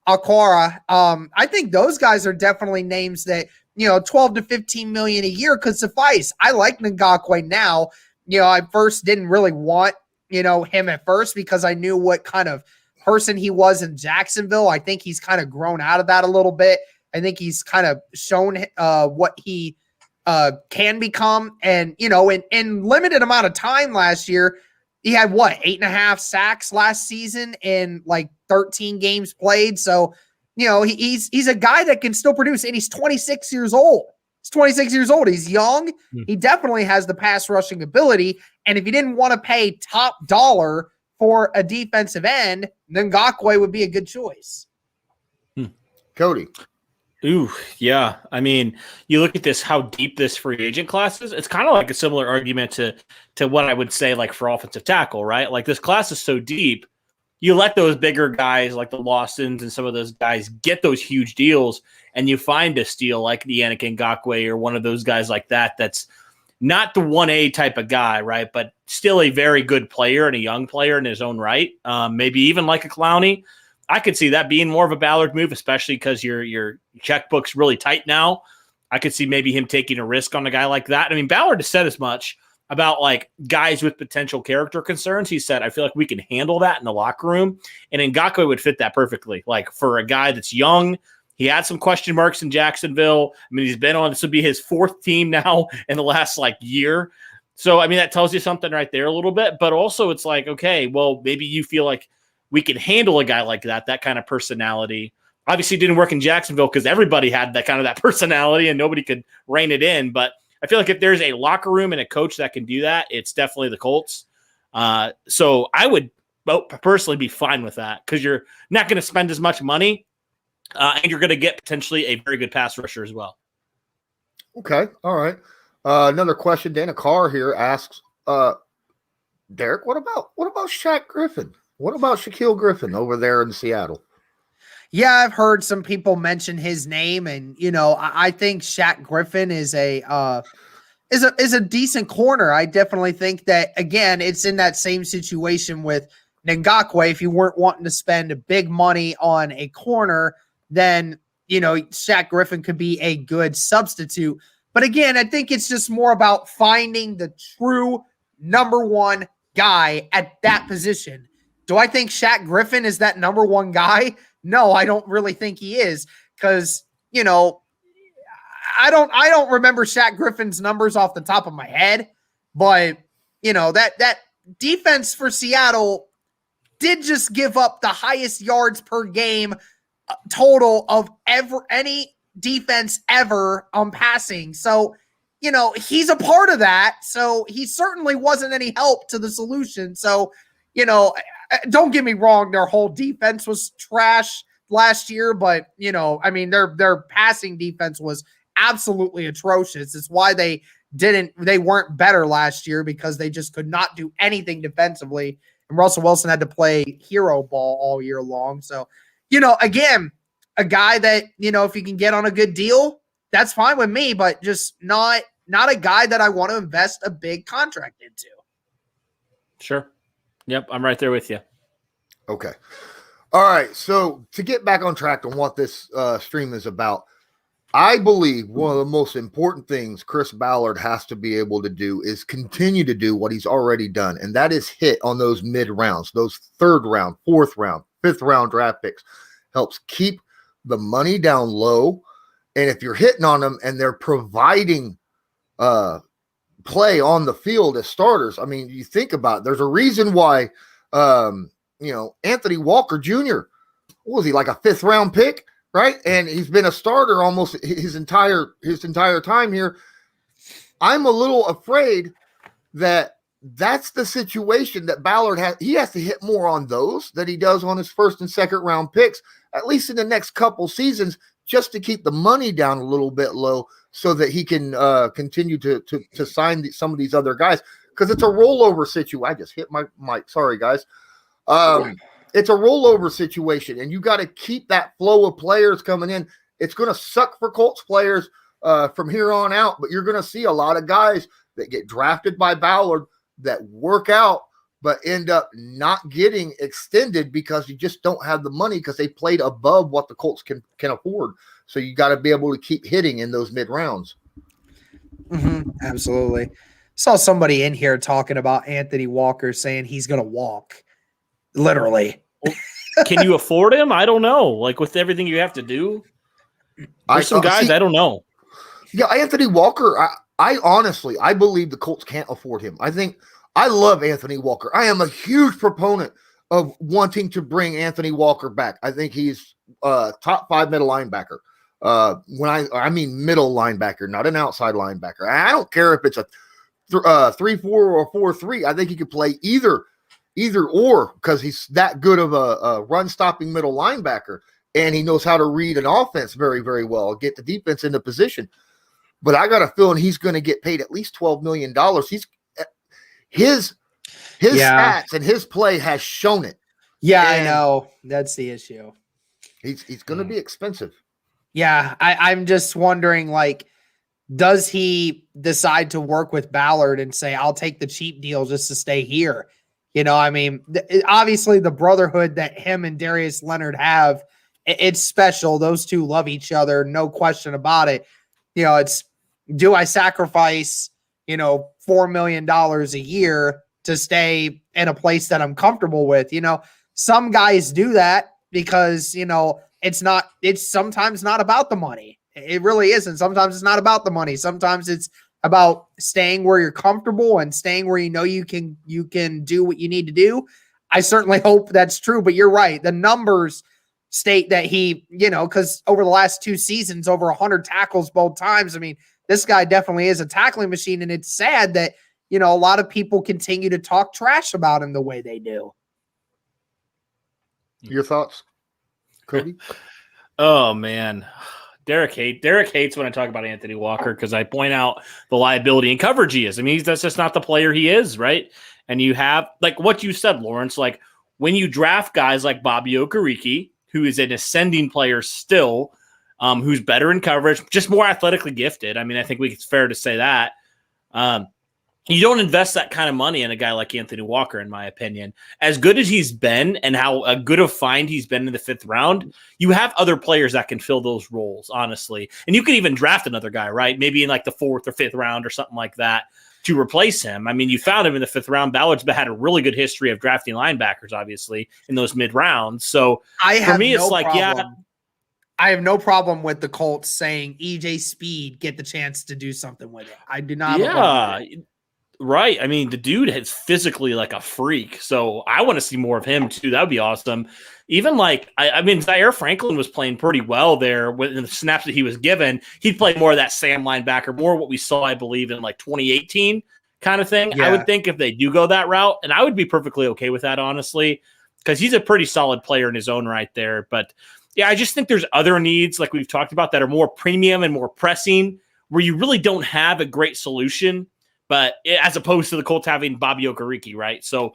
Akara, I think those guys are definitely names that 12 to 15 million a year could suffice. I like Ngakoue now. I first didn't really want him at first because I knew what kind of person he was in Jacksonville. I think he's kind of grown out of that a little bit. I think he's kind of shown what he can become. And, in limited amount of time last year, he had 8.5 sacks last season in 13 games played. So, he's a guy that can still produce, and he's 26 years old. He's 26 years old. He's young. He definitely has the pass rushing ability. And if you didn't want to pay top dollar for a defensive end, then Ngakoue would be a good choice. Cody. Ooh, yeah. I mean, you look at this, how deep this free agent class is. It's kind of like a similar argument to what I would say, for offensive tackle, right? This class is so deep, you let those bigger guys like the Lawsons and some of those guys get those huge deals, and you find a steal like the Yannick Ngakoue or one of those guys like that that's not the 1A type of guy, right? But still a very good player and a young player in his own right. Maybe even like a Clowney. I could see that being more of a Ballard move, especially because your checkbook's really tight now. I could see maybe him taking a risk on a guy like that. I mean, Ballard has said as much about guys with potential character concerns. He said, I feel like we can handle that in the locker room. And Ngakoue would fit that perfectly. For a guy that's young, he had some question marks in Jacksonville. I mean, he's been on, this would be his 4th team now in the last year. So, I mean, that tells you something right there a little bit, but also it's okay, well, maybe you feel like we can handle a guy like that kind of personality. Obviously, it didn't work in Jacksonville because everybody had that personality and nobody could rein it in. But I feel like if there's a locker room and a coach that can do that, it's definitely the Colts. So I would personally be fine with that because you're not going to spend as much money and you're going to get potentially a very good pass rusher as well. Okay. All right. Another question. Dana Carr here asks, Derek, what about Shaq Griffin? What about Shaquille Griffin over there in Seattle? Yeah, I've heard some people mention his name, and I think Shaq Griffin is a is a decent corner. I definitely think that, again, it's in that same situation with Ngakoue. If you weren't wanting to spend big money on a corner, then, Shaq Griffin could be a good substitute. But again, I think it's just more about finding the true number one guy at that position. Do I think Shaq Griffin is that number one guy? No, I don't really think he is, because, I don't remember Shaq Griffin's numbers off the top of my head, but that defense for Seattle did just give up the highest yards per game total of any defense ever on passing. So, he's a part of that. So he certainly wasn't any help to the solution. So, don't get me wrong, their whole defense was trash last year, but their passing defense was absolutely atrocious. It's why they weren't better last year, because they just could not do anything defensively. And Russell Wilson had to play hero ball all year long. So, again, a guy that, if you can get on a good deal, that's fine with me, but just not a guy that I want to invest a big contract into. Sure. Yep. I'm right there with you. Okay. All right. So to get back on track on what this stream is about, I believe one of the most important things Chris Ballard has to be able to do is continue to do what he's already done, and that is hit on those mid rounds, those third round, fourth round, fifth round draft picks. Helps keep the money down low, and if you're hitting on them and they're providing play on the field as starters, I mean, you think about it, there's a reason why Anthony Walker Jr., what was he, like a fifth round pick? Right. And he's been a starter almost his entire time here. I'm a little afraid that that's the situation that Ballard has. He has to hit more on those than he does on his first and second round picks, at least in the next couple seasons, just to keep the money down a little bit low so that he can continue to sign some of these other guys. Because it's a rollover situation. I just hit my mic. Sorry, guys. It's a rollover situation, and you got to keep that flow of players coming in. It's going to suck for Colts players from here on out, but you're going to see a lot of guys that get drafted by Ballard that work out but end up not getting extended because you just don't have the money because they played above what the Colts can afford. So you got to be able to keep hitting in those mid rounds. Mm-hmm, absolutely. Saw somebody in here talking about Anthony Walker saying he's going to walk. Literally. Can you afford him? I don't know. Like, with everything you have to do, there's some guys I don't know. Yeah, Anthony Walker, I honestly believe the Colts can't afford him. I love Anthony Walker. I am a huge proponent of wanting to bring Anthony Walker back. I think he's top 5 middle linebacker. When I mean middle linebacker, not an outside linebacker. I don't care if it's a 3-4 or 4-3. I think he could play either or, because he's that good of a run-stopping middle linebacker, and he knows how to read an offense very, very well, get the defense into position. But I got a feeling he's going to get paid at least $12 million. His stats and his play has shown it. Yeah, and I know. That's the issue. He's going to be expensive. Yeah, I'm just wondering, like, does he decide to work with Ballard and say, I'll take the cheap deal just to stay here? Obviously the brotherhood that him and Darius Leonard have, it's special. Those two love each other, no question about it. It's, do I sacrifice, $4 million a year to stay in a place that I'm comfortable with? Some guys do that because, it's sometimes not about the money. It really isn't. Sometimes it's not about the money. Sometimes it's about staying where you're comfortable and staying where you can do what you need to do. I certainly hope that's true, but you're right. The numbers state that he, because over the last 2 seasons, over 100 tackles both times. I mean, this guy definitely is a tackling machine, and it's sad that, a lot of people continue to talk trash about him the way they do. Your thoughts, Cody? Oh, man. Derek hates when I talk about Anthony Walker because I point out the liability and coverage he is. I mean, that's just not the player he is, right? And you have, like what you said, Lawrence, like when you draft guys like Bobby Okereke, who is an ascending player still, who's better in coverage, just more athletically gifted. I mean, I think it's fair to say that. You don't invest that kind of money in a guy like Anthony Walker, in my opinion. As good as he's been and how a good of find he's been in the 5th round, you have other players that can fill those roles, honestly. And you could even draft another guy, right? Maybe in like the 4th or 5th round or something like that to replace him. I mean, you found him in the 5th round. Ballard's had a really good history of drafting linebackers, obviously, in those mid rounds. So for me, it's like, I have no problem with the Colts saying EJ Speed get the chance to do something with it. I do not. Yeah. Right. I mean, the dude is physically like a freak. So I want to see more of him too. That would be awesome. Even like, I mean, Zaire Franklin was playing pretty well there with the snaps that he was given. He'd play more of that Sam linebacker, more what we saw, I believe, in like 2018 kind of thing. Yeah. I would think if they do go that route, and I would be perfectly okay with that, honestly, because he's a pretty solid player in his own right there. But yeah, I just think there's other needs like we've talked about that are more premium and more pressing where you really don't have a great solution. But as opposed to the Colts having Bobby Okereke, right? So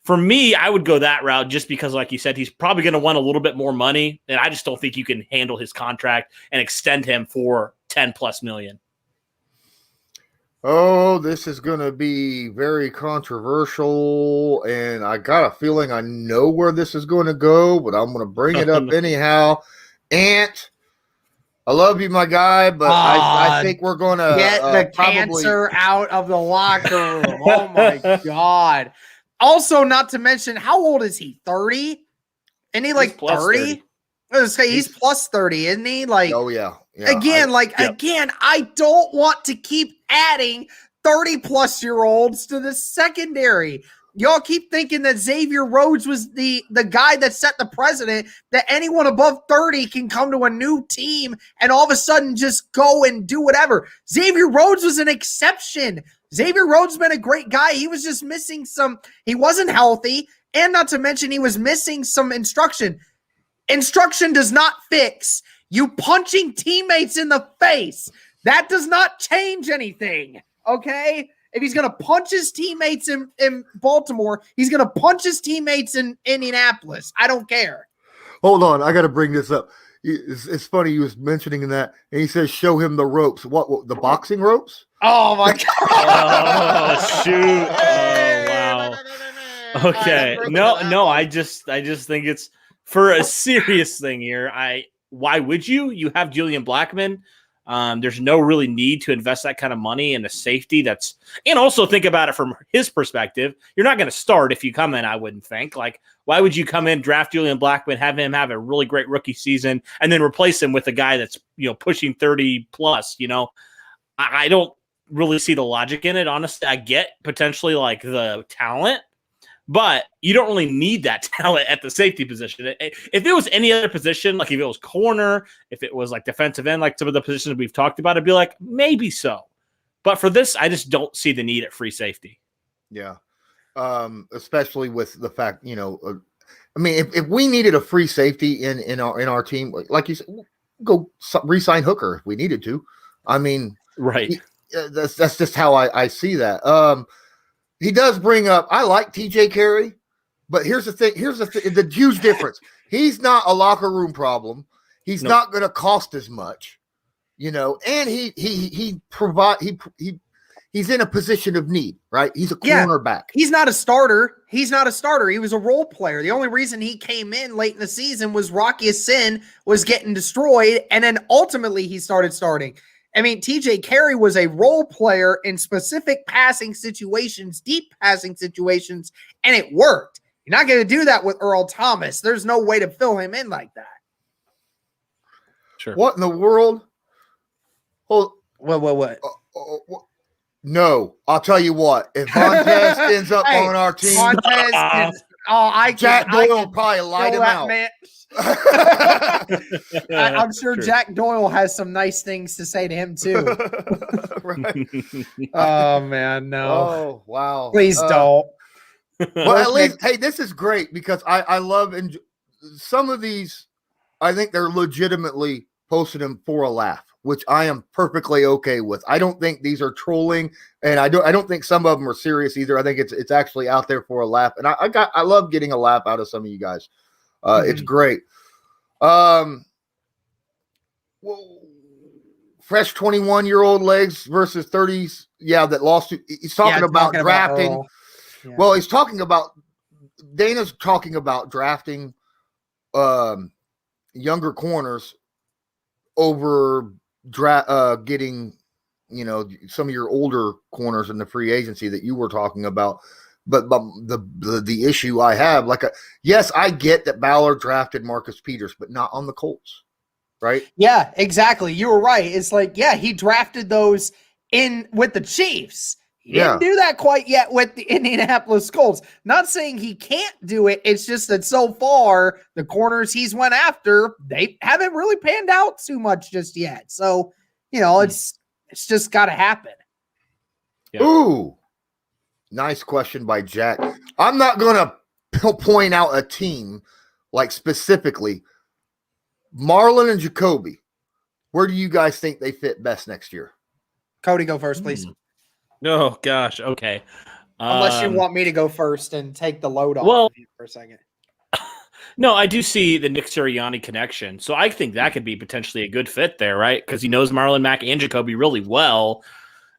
for me, I would go that route just because, like you said, he's probably going to want a little bit more money. And I just don't think you can handle his contract and extend him for $10+ million. Oh, this is going to be very controversial. And I got a feeling I know where this is going to go, but I'm going to bring it up anyhow. Ant. I love you, my guy, but I think we're going to get the cancer out of the locker room. Oh, my God. Also, not to mention, how old is he? 30? Isn't he like 30? I was say he's plus 30, isn't he? Like, oh, yeah. Again, I don't want to keep adding 30-plus-year-olds to the secondary. Y'all keep thinking that Xavier Rhodes was the guy that set the precedent that anyone above 30 can come to a new team and all of a sudden just go and do whatever. Xavier Rhodes was an exception. Xavier Rhodes has been a great guy. He was just missing he wasn't healthy, and not to mention he was missing some instruction. Instruction does not fix you punching teammates in the face. That does not change anything, okay? If he's going to punch his teammates in Baltimore, he's going to punch his teammates in Indianapolis. I don't care. Hold on. I got to bring this up. It's funny you was mentioning that, and he says, show him the ropes. What the boxing ropes? Oh, my God. Oh, shoot. Oh, wow. Okay. No, I just think it's for a serious thing here. Why would you? You have Julian Blackmon. There's no really need to invest that kind of money in a safety and also think about it from his perspective. You're not going to start if you come in, I wouldn't think. Like, why would you come in, draft Julian Blackmon, have him have a really great rookie season, and then replace him with a guy that's, pushing 30 plus, I don't really see the logic in it. Honestly, I get potentially like the talent, but you don't really need that talent at the safety position. If it was any other position, like if it was corner, if it was like defensive end, like some of the positions we've talked about, I'd be like, maybe so. But for this, I just don't see the need at free safety. Yeah. Especially with the fact, I mean, if we needed a free safety in our team, like you said, go re-sign Hooker if we needed to. I mean, right. That's just how I see that. He does bring up, I like TJ Carey, but here's the thing. The huge difference. He's not a locker room problem. He's not going to cost as much, and he's in a position of need, right? He's a cornerback. He's not a starter. He was a role player. The only reason he came in late in the season was Rocky Sin was getting destroyed, and then ultimately he started starting. I mean, TJ Carey was a role player in specific passing situations, deep passing situations, and it worked. You're not going to do that with Earl Thomas. There's no way to fill him in like that. Sure. What in the world? What? No, I'll tell you what. If Montez ends up on our team, Jack Doyle will probably light him out. I'm sure True. Jack Doyle has some nice things to say to him too. Right. Oh man, no. Oh wow. Please don't. Well, at least, hey, this is great because I love some of these. I think they're legitimately posting them for a laugh, which I am perfectly okay with. I don't think these are trolling, and I don't think some of them are serious either. I think it's actually out there for a laugh, and I love getting a laugh out of some of you guys. It's great. Well, fresh 21-year-old legs versus 30s that lawsuit. He's talking about drafting. Yeah. Well, he's talking about Dana's talking about drafting younger corners over getting, some of your older corners in the free agency that you were talking about. But the issue I have, yes, I get that Ballard drafted Marcus Peters, but not on the Colts, right? Yeah, exactly. You were right. It's he drafted those in with the Chiefs. He didn't do that quite yet with the Indianapolis Colts. Not saying he can't do it. It's just that so far, the corners he's went after, they haven't really panned out too much just yet. So, it's just got to happen. Yeah. Ooh, nice question by Jack. I'm not going to point out a team specifically. Marlon and Jacoby, where do you guys think they fit best next year? Cody, go first, please. Oh, gosh. Okay. Unless you want me to go first and take the load off of you for a second. No, I do see the Nick Sirianni connection. So I think that could be potentially a good fit there, right? Because he knows Marlon Mack and Jacoby really well.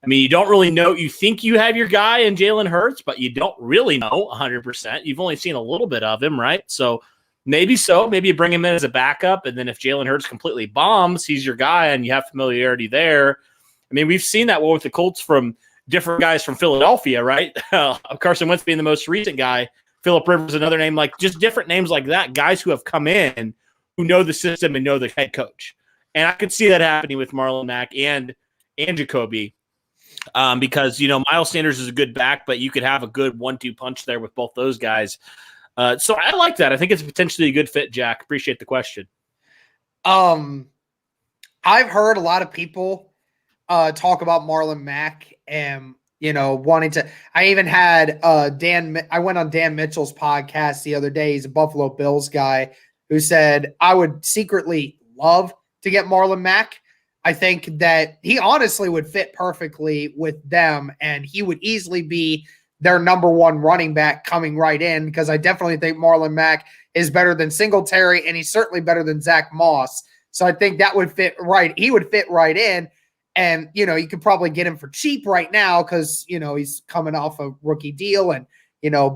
I mean, you don't really know. You think you have your guy in Jalen Hurts, but you don't really know 100%. You've only seen a little bit of him, right? So. Maybe you bring him in as a backup, and then if Jalen Hurts completely bombs, he's your guy, and you have familiarity there. I mean, we've seen that with the Colts from different guys from Philadelphia, right? Carson Wentz being the most recent guy. Phillip Rivers, another name, just different names like that, guys who have come in who know the system and know the head coach. And I could see that happening with Marlon Mack and Jacoby because, Miles Sanders is a good back, but you could have a good 1-2 punch there with both those guys. So I like that. I think it's potentially a good fit, Jack. Appreciate the question. I've heard a lot of people talk about Marlon Mack and, wanting to – I even had I went on Dan Mitchell's podcast the other day. He's a Buffalo Bills guy who said, I would secretly love to get Marlon Mack. I think that he honestly would fit perfectly with them, and he would easily be – their number one running back coming right in, because I definitely think Marlon Mack is better than Singletary, and he's certainly better than Zach Moss. So I think that would fit right. He would fit right in. And, you could probably get him for cheap right now because, he's coming off a rookie deal and,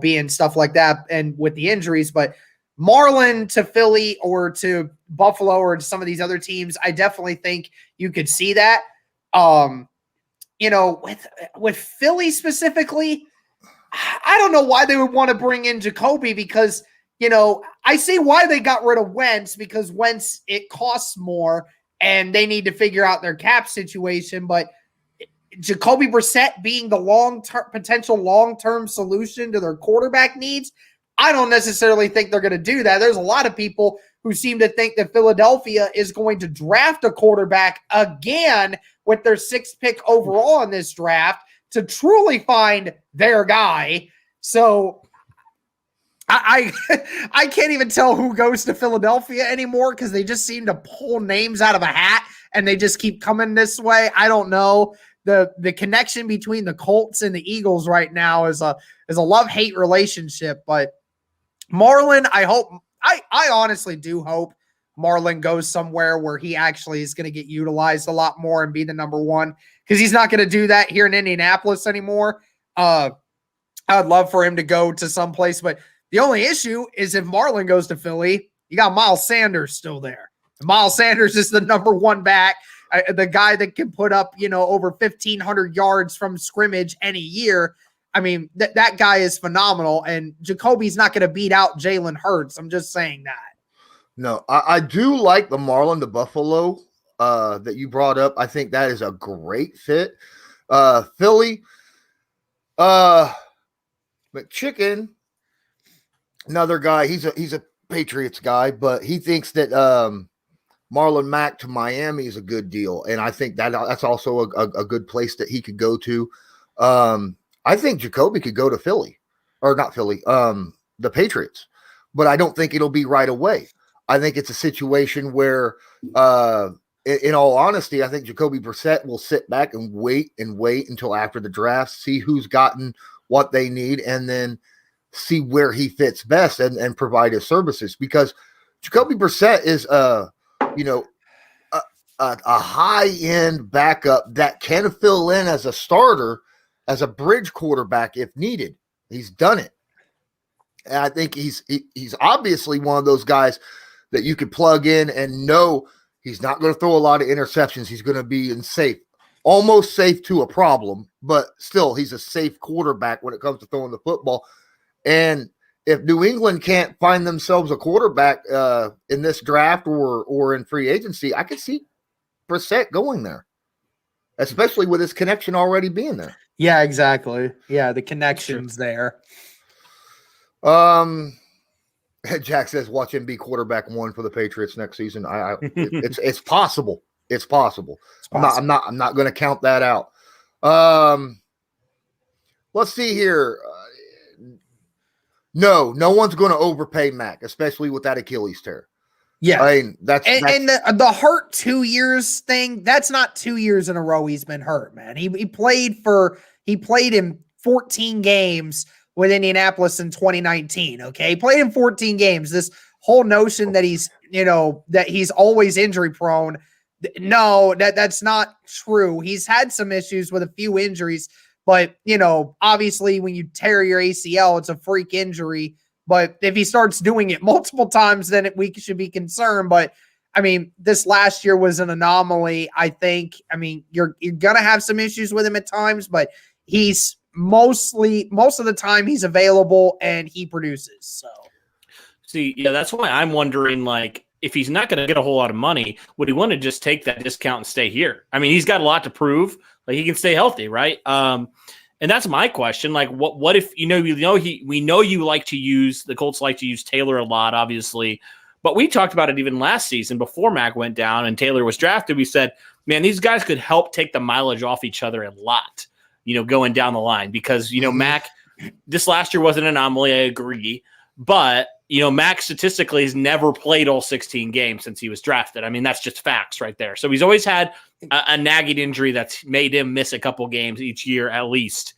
being stuff like that and with the injuries. But Marlon to Philly or to Buffalo or to some of these other teams, I definitely think you could see that. With Philly specifically, I don't know why they would want to bring in Jacoby because, I see why they got rid of Wentz because Wentz, it costs more and they need to figure out their cap situation. But Jacoby Brissett being the potential long-term solution to their quarterback needs, I don't necessarily think they're going to do that. There's a lot of people who seem to think that Philadelphia is going to draft a quarterback again with their 6th pick overall in this draft to truly find their guy. So I can't even tell who goes to Philadelphia anymore because they just seem to pull names out of a hat and they just keep coming this way. I don't know. The connection between the Colts and the Eagles right now is a love-hate relationship. But Marlon, I honestly do hope Marlon goes somewhere where he actually is going to get utilized a lot more and be the number one, because he's not going to do that here in Indianapolis anymore. I'd love for him to go to someplace, but the only issue is if Marlon goes to Philly, you got Miles Sanders still there. Miles Sanders is the number one back, the guy that can put up, over 1,500 yards from scrimmage any year. I mean, that guy is phenomenal, and Jacoby's not going to beat out Jalen Hurts. I'm just saying that. No, I do like the Marlon to Buffalo that you brought up. I think that is a great fit. Philly, McChicken, another guy. He's a Patriots guy, but he thinks that Marlon Mack to Miami is a good deal, and I think that's also a good place that he could go to. I think Jacoby could go to Philly, or not Philly, the Patriots, but I don't think it'll be right away. I think it's a situation where, in all honesty, I think Jacoby Brissett will sit back and wait until after the draft, see who's gotten what they need, and then see where he fits best and provide his services. Because Jacoby Brissett is, a high-end backup that can fill in as a starter, as a bridge quarterback if needed. He's done it. And I think he's obviously one of those guys that you could plug in and know he's not going to throw a lot of interceptions. He's going to be almost safe to a problem, but still he's a safe quarterback when it comes to throwing the football. And if New England can't find themselves a quarterback in this draft or in free agency, I could see Brissett going there, especially with his connection already being there. Yeah, exactly. Yeah, the connection's there. Jack says, "Watch him be quarterback 1 for the Patriots next season." It's possible. It's possible. I'm not going to count that out. Let's see here. No one's going to overpay Mack, especially with that Achilles tear. Yeah, I mean that's the hurt 2 years thing. That's not 2 years in a row he's been hurt, man. He played in 14 games with Indianapolis in 2019. Okay, he played in 14 games. This whole notion that he's always injury prone. No, that's not true. He's had some issues with a few injuries, but obviously when you tear your ACL, it's a freak injury. But if he starts doing it multiple times, then we should be concerned. But I mean, this last year was an anomaly. I think. I mean, you're gonna have some issues with him at times, but he's most of the time he's available and he produces. So, see, yeah, that's why I'm wondering, like, if he's not going to get a whole lot of money, would he want to just take that discount and stay here? I mean, he's got a lot to prove. Like, he can stay healthy, right? And that's my question. Like, what if we know you like to use the Colts like to use Taylor a lot, obviously, but we talked about it even last season before Mack went down and Taylor was drafted. We said, man, these guys could help take the mileage off each other a lot, going down the line because Mack this last year was an anomaly. I agree, but Mack statistically has never played all 16 games since he was drafted. I mean, that's just facts right there. So he's always had a nagging injury that's made him miss a couple games each year at least.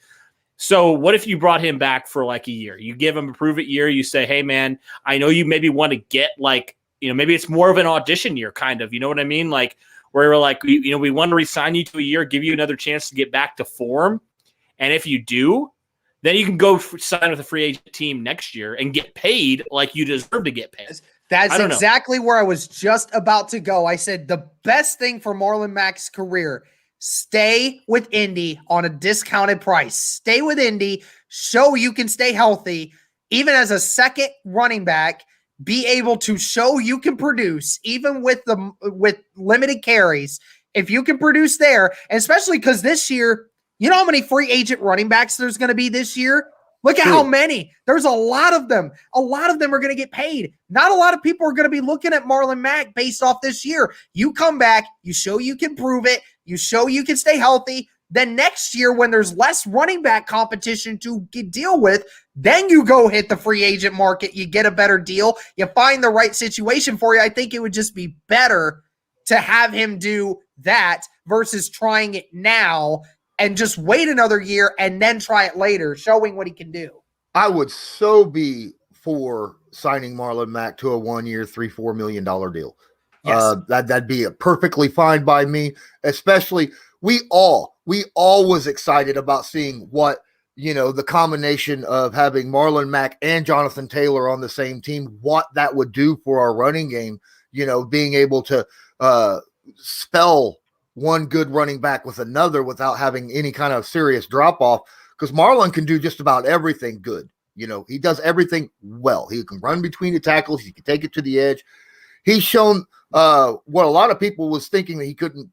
So what if you brought him back for like a year? You give him a prove-it year. You say, hey, man, I know you maybe want to get maybe it's more of an audition year kind of. You know what I mean? Like where we're like, we want to re-sign you to a year, give you another chance to get back to form. And if you do, then you can go sign with a free agent team next year and get paid like you deserve to get paid. That's exactly where I was just about to go. I said the best thing for Marlon Mack's career, stay with Indy on a discounted price. Stay with Indy, show you can stay healthy, even as a second running back, be able to show you can produce, even with limited carries. If you can produce there, and especially because this year, you know how many free agent running backs there's going to be this year? Look at how many. There's a lot of them. A lot of them are going to get paid. Not a lot of people are going to be looking at Marlon Mack based off this year. You come back, you show you can prove it, you show you can stay healthy. Then next year, when there's less running back competition to deal with, then you go hit the free agent market. You get a better deal. You find the right situation for you. I think it would just be better to have him do that versus trying it now and just wait another year and then try it later, showing what he can do. I would so be for signing Marlon Mack to a 1 year, $3-4 million deal. Yes. That'd be perfectly fine by me. Especially we all was excited about seeing what, the combination of having Marlon Mack and Jonathan Taylor on the same team, what that would do for our running game, being able to spell one good running back with another without having any kind of serious drop off, because Marlon can do just about everything good. He does everything well. He can run between the tackles. He can take it to the edge. He's shown what a lot of people was thinking that he couldn't,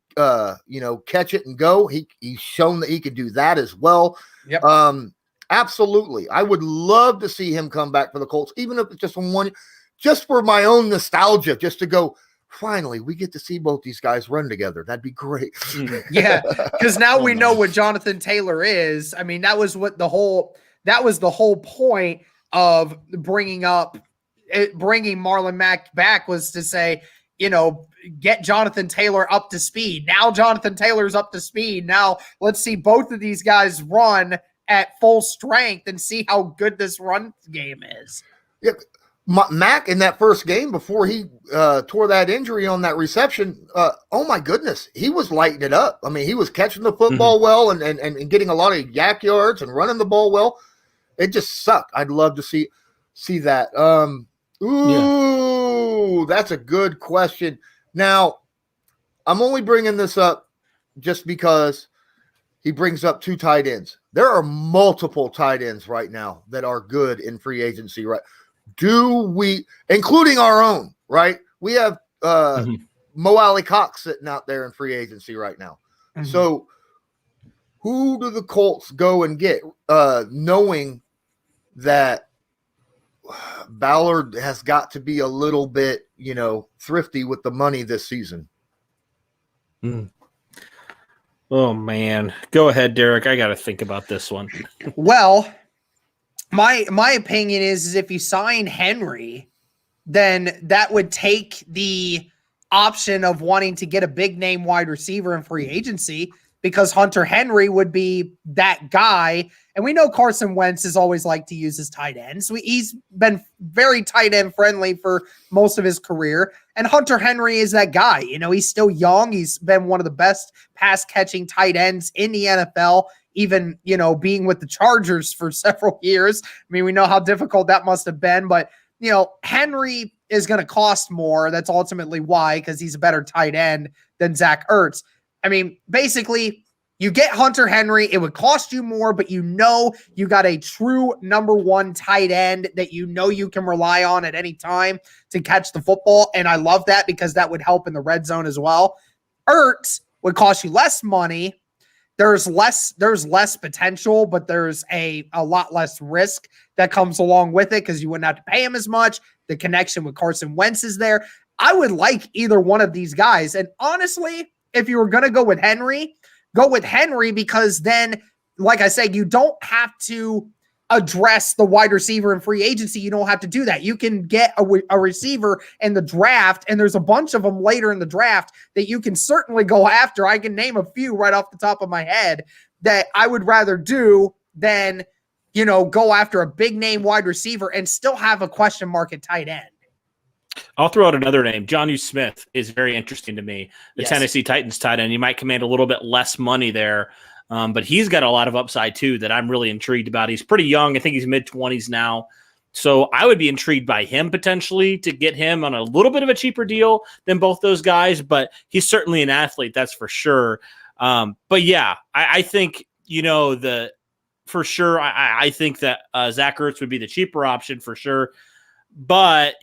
catch it and go. He's shown that he could do that as well. Yep. Absolutely. I would love to see him come back for the Colts, even if it's just just for my own nostalgia, just to go, finally, we get to see both these guys run together. That'd be great. Yeah, because now we know what Jonathan Taylor is. I mean, that was the whole point of bringing Marlon Mack back, was to say, get Jonathan Taylor up to speed. Now Jonathan Taylor's up to speed. Now let's see both of these guys run at full strength and see how good this run game is. Yeah. Mack in that first game before he tore that injury on that reception, oh my goodness, he was lighting it up. I mean, he was catching the football well and getting a lot of yak yards and running the ball well. It just sucked. I'd love to see that. That's a good question. Now, I'm only bringing this up just because he brings up 2 tight ends. There are multiple tight ends right now that are good in free agency, right? Do we, including our own, right? We have Mo Alley Cox sitting out there in free agency right now. Mm-hmm. So who do the Colts go and get, knowing that Ballard has got to be a little bit, thrifty with the money this season? Oh, man. Go ahead, Derek. I got to think about this one. Well, my opinion is if you sign Henry, then that would take the option of wanting to get a big name wide receiver in free agency, because Hunter Henry would be that guy. And we know Carson Wentz has always liked to use his tight ends. So he's been very tight end friendly for most of his career. And Hunter Henry is that guy. He's still young. He's been one of the best pass catching tight ends in the NFL, even, being with the Chargers for several years. I mean, we know how difficult that must have been, but Henry is going to cost more. That's ultimately why, because he's a better tight end than Zach Ertz. I mean, basically, you get Hunter Henry, it would cost you more, but you got a true number 1 tight end that you can rely on at any time to catch the football. And I love that because that would help in the red zone as well. Ertz would cost you less money. There's less potential, but there's a lot less risk that comes along with it because you wouldn't have to pay him as much. The connection with Carson Wentz is there. I would like either one of these guys. And honestly, if you were going to go with Henry because then, like I said, you don't have to address the wide receiver in free agency. You don't have to do that. You can get a receiver in the draft, and there's a bunch of them later in the draft that you can certainly go after. I can name a few right off the top of my head that I would rather do than, go after a big name wide receiver and still have a question mark at tight end. I'll throw out another name. Jonnu Smith is very interesting to me. The Tennessee Titans tight end. You might command a little bit less money there, but he's got a lot of upside too that I'm really intrigued about. He's pretty young. I think he's mid-20s now. So I would be intrigued by him potentially to get him on a little bit of a cheaper deal than both those guys, but he's certainly an athlete, that's for sure. But yeah, I think, for sure, I think that Zach Ertz would be the cheaper option for sure. But,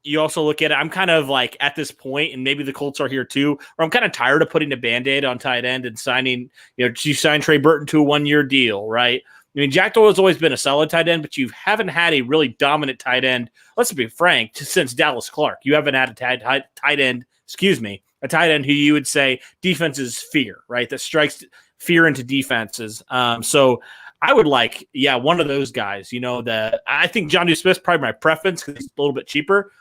you also look at it, I'm kind of like at this point, and maybe the Colts are here too, where I'm kind of tired of putting a Band-Aid on tight end and signing, you signed Trey Burton to a 1-year deal, right? I mean, Jack Doyle's always been a solid tight end, but you haven't had a really dominant tight end, let's be frank, since Dallas Clark. You haven't had a tight end who you would say defenses fear, right? That strikes fear into defenses. So I would like, one of those guys, I think Jonnu Smith's probably my preference because he's a little bit cheaper.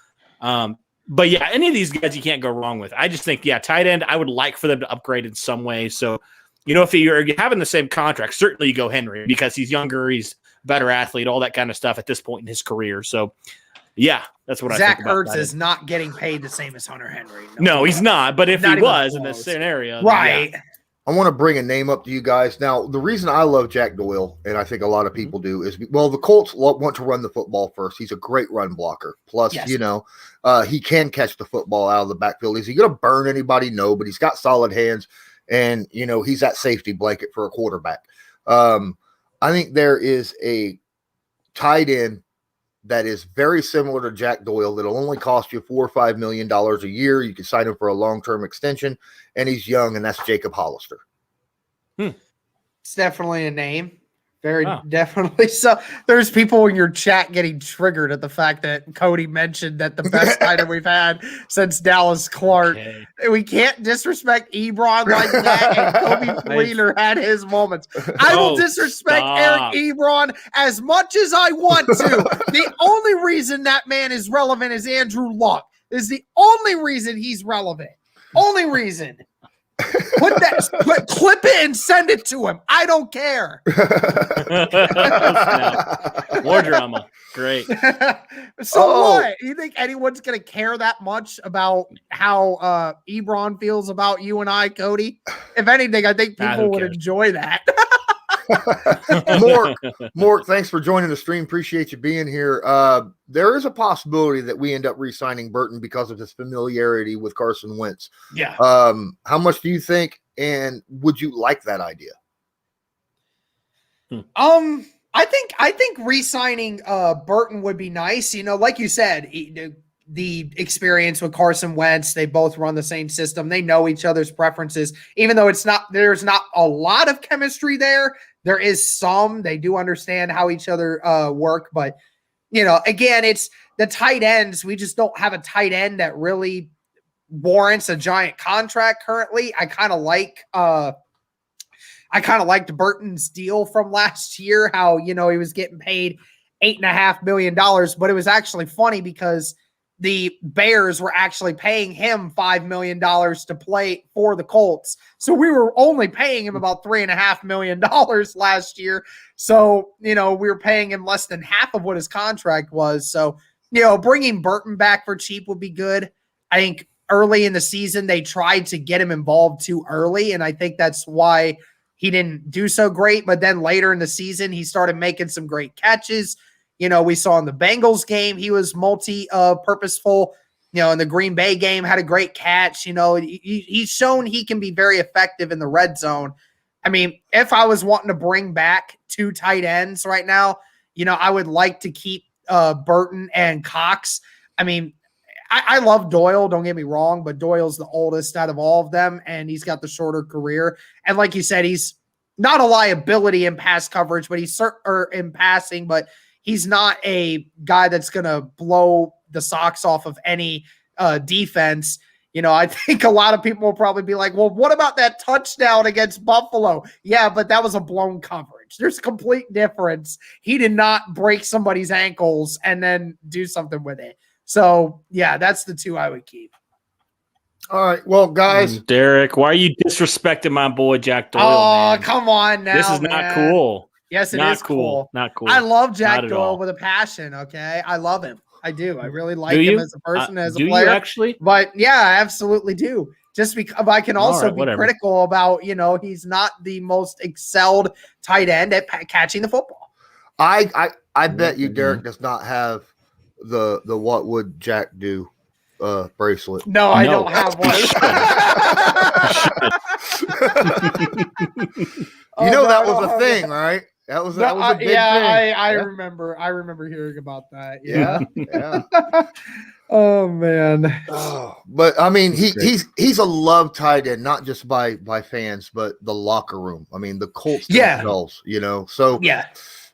But any of these guys you can't go wrong with. I just think, tight end, I would like for them to upgrade in some way. So, if you're having the same contract, certainly you go Henry because he's younger, he's a better athlete, all that kind of stuff at this point in his career. So, that's what I think about. Zach Ertz is not getting paid the same as Hunter Henry. No, he's not. But if he was in this scenario, right. I want to bring a name up to you guys. Now, the reason I love Jack Doyle, and I think a lot of people do, is, the Colts want to run the football first. He's a great run blocker. Plus, he can catch the football out of the backfield. Is he going to burn anybody? No, but he's got solid hands, and, he's that safety blanket for a quarterback. I think there is a tight end that is very similar to Jack Doyle that'll only cost you $4 or $5 million a year. You can sign him for a long-term extension, and he's young, and that's Jacob Hollister. It's definitely a name. Very definitely. So there's people in your chat getting triggered at the fact that Cody mentioned that the best tight end we've had since Dallas Clark. Okay. We can't disrespect Ebron like that. And Kobe Fleener had his moments. I will disrespect Eric Ebron as much as I want to. The only reason that man is relevant is Andrew Luck. This is the only reason he's relevant. Only reason. Clip it and send it to him. I don't care. More drama. Great. What? You think anyone's going to care that much about how Ebron feels about you and I, Cody? If anything, I think people would enjoy that. Mork, thanks for joining the stream. Appreciate you being here. There is a possibility that we end up re-signing Burton because of his familiarity with Carson Wentz. Yeah. How much do you think, and would you like that idea? I think re-signing Burton would be nice. You know, like you said, the experience with Carson Wentz, they both run the same system. They know each other's preferences, even though there's not a lot of chemistry there. There is some. They do understand how each other work, but you know, again, it's the tight ends. We just don't have a tight end that really warrants a giant contract currently. I kind of liked Burton's deal from last year, how, you know, he was getting paid $8.5 million, but it was actually funny because the Bears were actually paying him $5 million to play for the Colts. So we were only paying him about $3.5 million last year. So, you know, we were paying him less than half of what his contract was. So, you know, bringing Burton back for cheap would be good. I think early in the season, they tried to get him involved too early. And I think that's why he didn't do so great. But then later in the season, he started making some great catches. You know, we saw in the Bengals game, he was multi-purposeful. You know, in the Green Bay game, had a great catch. You know, he's shown he can be very effective in the red zone. I mean, if I was wanting to bring back two tight ends right now, you know, I would like to keep Burton and Cox. I mean, I love Doyle, don't get me wrong, but Doyle's the oldest out of all of them, and he's got the shorter career. And like you said, he's not a liability in pass coverage, but in passing, but he's not a guy that's going to blow the socks off of any defense. You know, I think a lot of people will probably be like, well, what about that touchdown against Buffalo? Yeah, but that was a blown coverage. There's a complete difference. He did not break somebody's ankles and then do something with it. So, yeah, that's the two I would keep. All right. Well, guys. Derek, why are you disrespecting my boy Jack Doyle? Oh, man? Come on now. This is not cool. Yes, it is cool. Not cool. I love Jack Doyle with a passion, okay? I love him. I do. I really like him as a person, as a player. Do you actually? But, yeah, I absolutely do. Just because I can also be critical about, you know, he's not the most excelled tight end at catching the football. I bet you Derek does not have the what would Jack do bracelet. No, I don't have one. That was a thing, right? That was a big thing. I remember hearing about that. Yeah. Yeah. Oh man. Oh, but I mean, he's a loved tight end, not just by fans, but the locker room. I mean, the Colts themselves, you know. So yeah.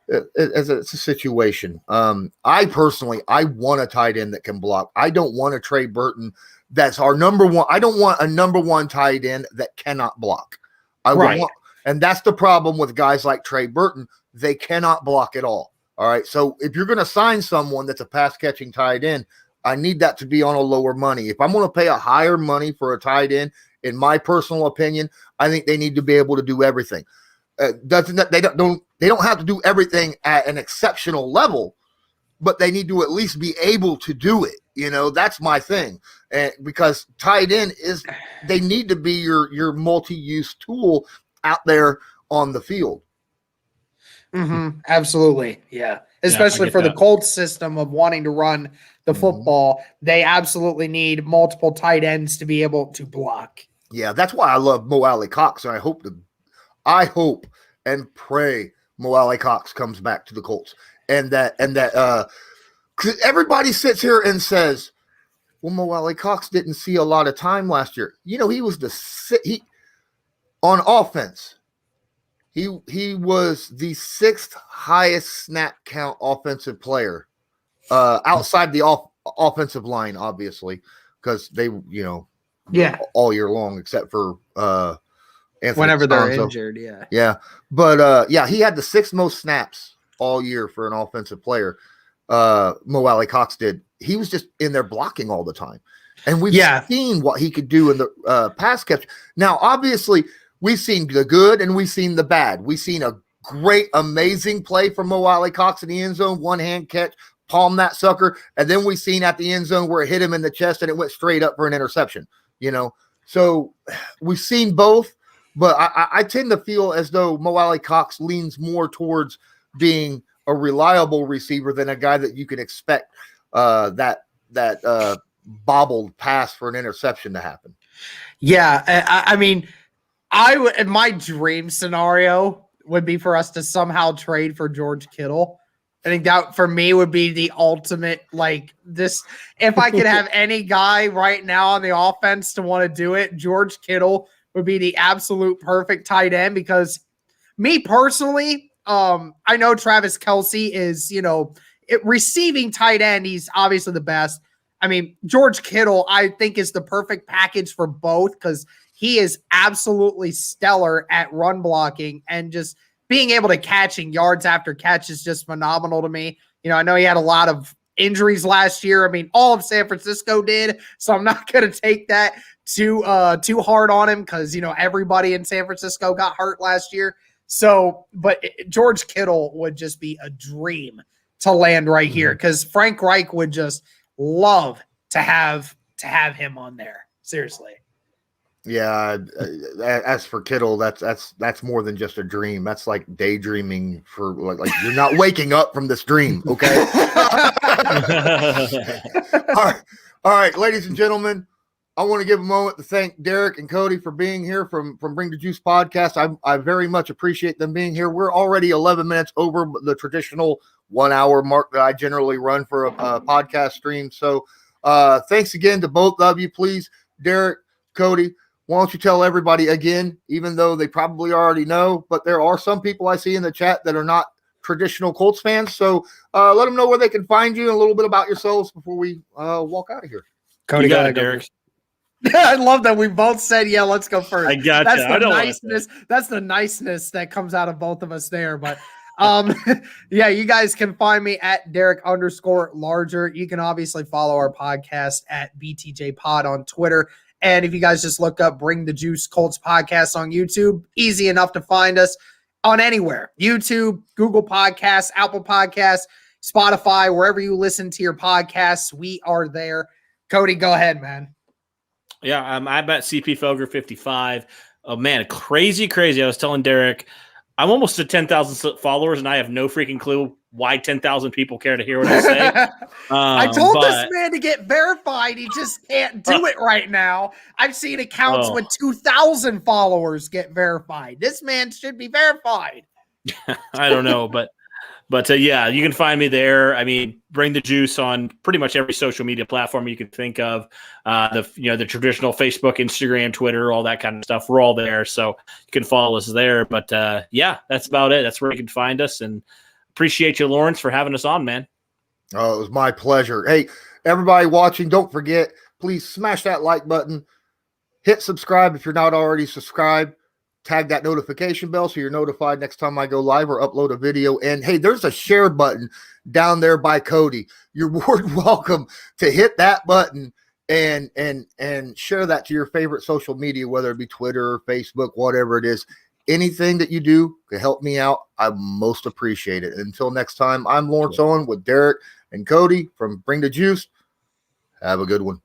It's a situation. I personally want a tight end that can block. I don't want a Trey Burton that's our number one. I don't want a number one tight end that cannot block. And that's the problem with guys like Trey Burton. They cannot block at all. All right. So if you're going to sign someone that's a pass catching tight end, I need that to be on a lower money. If I'm going to pay a higher money for a tight end, in my personal opinion, I think they need to be able to do everything. They don't have to do everything at an exceptional level, but they need to at least be able to do it. You know, that's my thing. And because tight end they need to be your multi-use tool out there on the field. Mm-hmm. Absolutely. Yeah. Especially for the Colts system of wanting to run the football. They absolutely need multiple tight ends to be able to block. Yeah. That's why I love Mo Alley Cox. And I hope and pray Mo Alley Cox comes back to the Colts, and that cause everybody sits here and says, well, Mo Alley Cox didn't see a lot of time last year. You know, he was on offense. He was the sixth highest snap count offensive player outside the offensive line, obviously, because they, you know, all year long, except for Anthony whenever they're Stanzo. injured, but he had the sixth most snaps all year for an offensive player. Mo Alley Cox did. He was just in there blocking all the time, and we've seen what he could do in the pass catch. Now, obviously, we've seen the good and we've seen the bad. We've seen a great, amazing play from Mo Alley-Cox in the end zone, one hand catch, palm that sucker, and then we seen at the end zone where it hit him in the chest and it went straight up for an interception. So we've seen both, but I tend to feel as though Mo Alley-Cox leans more towards being a reliable receiver than a guy that you can expect that bobbled pass for an interception to happen. Yeah, I mean, my dream scenario would be for us to somehow trade for George Kittle. I think that for me would be the ultimate, this. If I could have any guy right now on the offense to want to do it, George Kittle would be the absolute perfect tight end, because me personally, I know Travis Kelce is, receiving tight end. He's obviously the best. I mean, George Kittle, I think, is the perfect package for both, because he is absolutely stellar at run blocking, and just being able to catch and yards after catch is just phenomenal to me. I know he had a lot of injuries last year. I mean, all of San Francisco did, so I'm not going to take that too hard on him, because, everybody in San Francisco got hurt last year. So, but George Kittle would just be a dream to land right here, because Frank Reich would just love to have him on there. Seriously. Yeah, as for Kittle, that's more than just a dream. That's like daydreaming for like you're not waking up from this dream, okay? All right, ladies and gentlemen, I want to give a moment to thank Derek and Cody for being here from Bring the Juice podcast. I very much appreciate them being here. We're already 11 minutes over the traditional 1 hour mark that I generally run for a podcast stream. So thanks again to both of you. Please, Derek, Cody, why don't you tell everybody again, even though they probably already know, but there are some people I see in the chat that are not traditional Colts fans. So let them know where they can find you and a little bit about yourselves before we walk out of here. Cody, you got it, Derek. I love that we both said, yeah, let's go first. I got That's you. the niceness. That's the niceness that comes out of both of us there. But yeah, you guys can find me at Derek_Larger. You can obviously follow our podcast at BTJ Pod on Twitter. And if you guys just look up Bring the Juice Colts podcast on YouTube, easy enough to find us on anywhere. YouTube, Google Podcasts, Apple Podcasts, Spotify, wherever you listen to your podcasts, we are there. Cody, go ahead, man. Yeah, I'm at CP Felger 55. Oh, man, crazy. I was telling Derek, I'm almost at 10,000 followers, and I have no freaking clue why 10,000 people care to hear what I say. I told this man to get verified. He just can't do it right now. I've seen accounts with 2,000 followers get verified. This man should be verified. I don't know, but yeah, you can find me there. I mean, Bring the Juice on pretty much every social media platform you can think of. The traditional Facebook, Instagram, Twitter, all that kind of stuff. We're all there, so you can follow us there. But yeah, that's about it. That's where you can find us. And appreciate you, Lawrence, for having us on, man. Oh, it was my pleasure. Hey, everybody watching, don't forget, please smash that like button. Hit subscribe if you're not already subscribed. Tag that notification bell so you're notified next time I go live or upload a video. And hey, there's a share button down there by Cody. You're more than welcome to hit that button and share that to your favorite social media, whether it be Twitter, Facebook, whatever it is. Anything that you do to help me out, I most appreciate it. Until next time, I'm Lawrence Owen with Derek and Cody from Bring the Juice. Have a good one.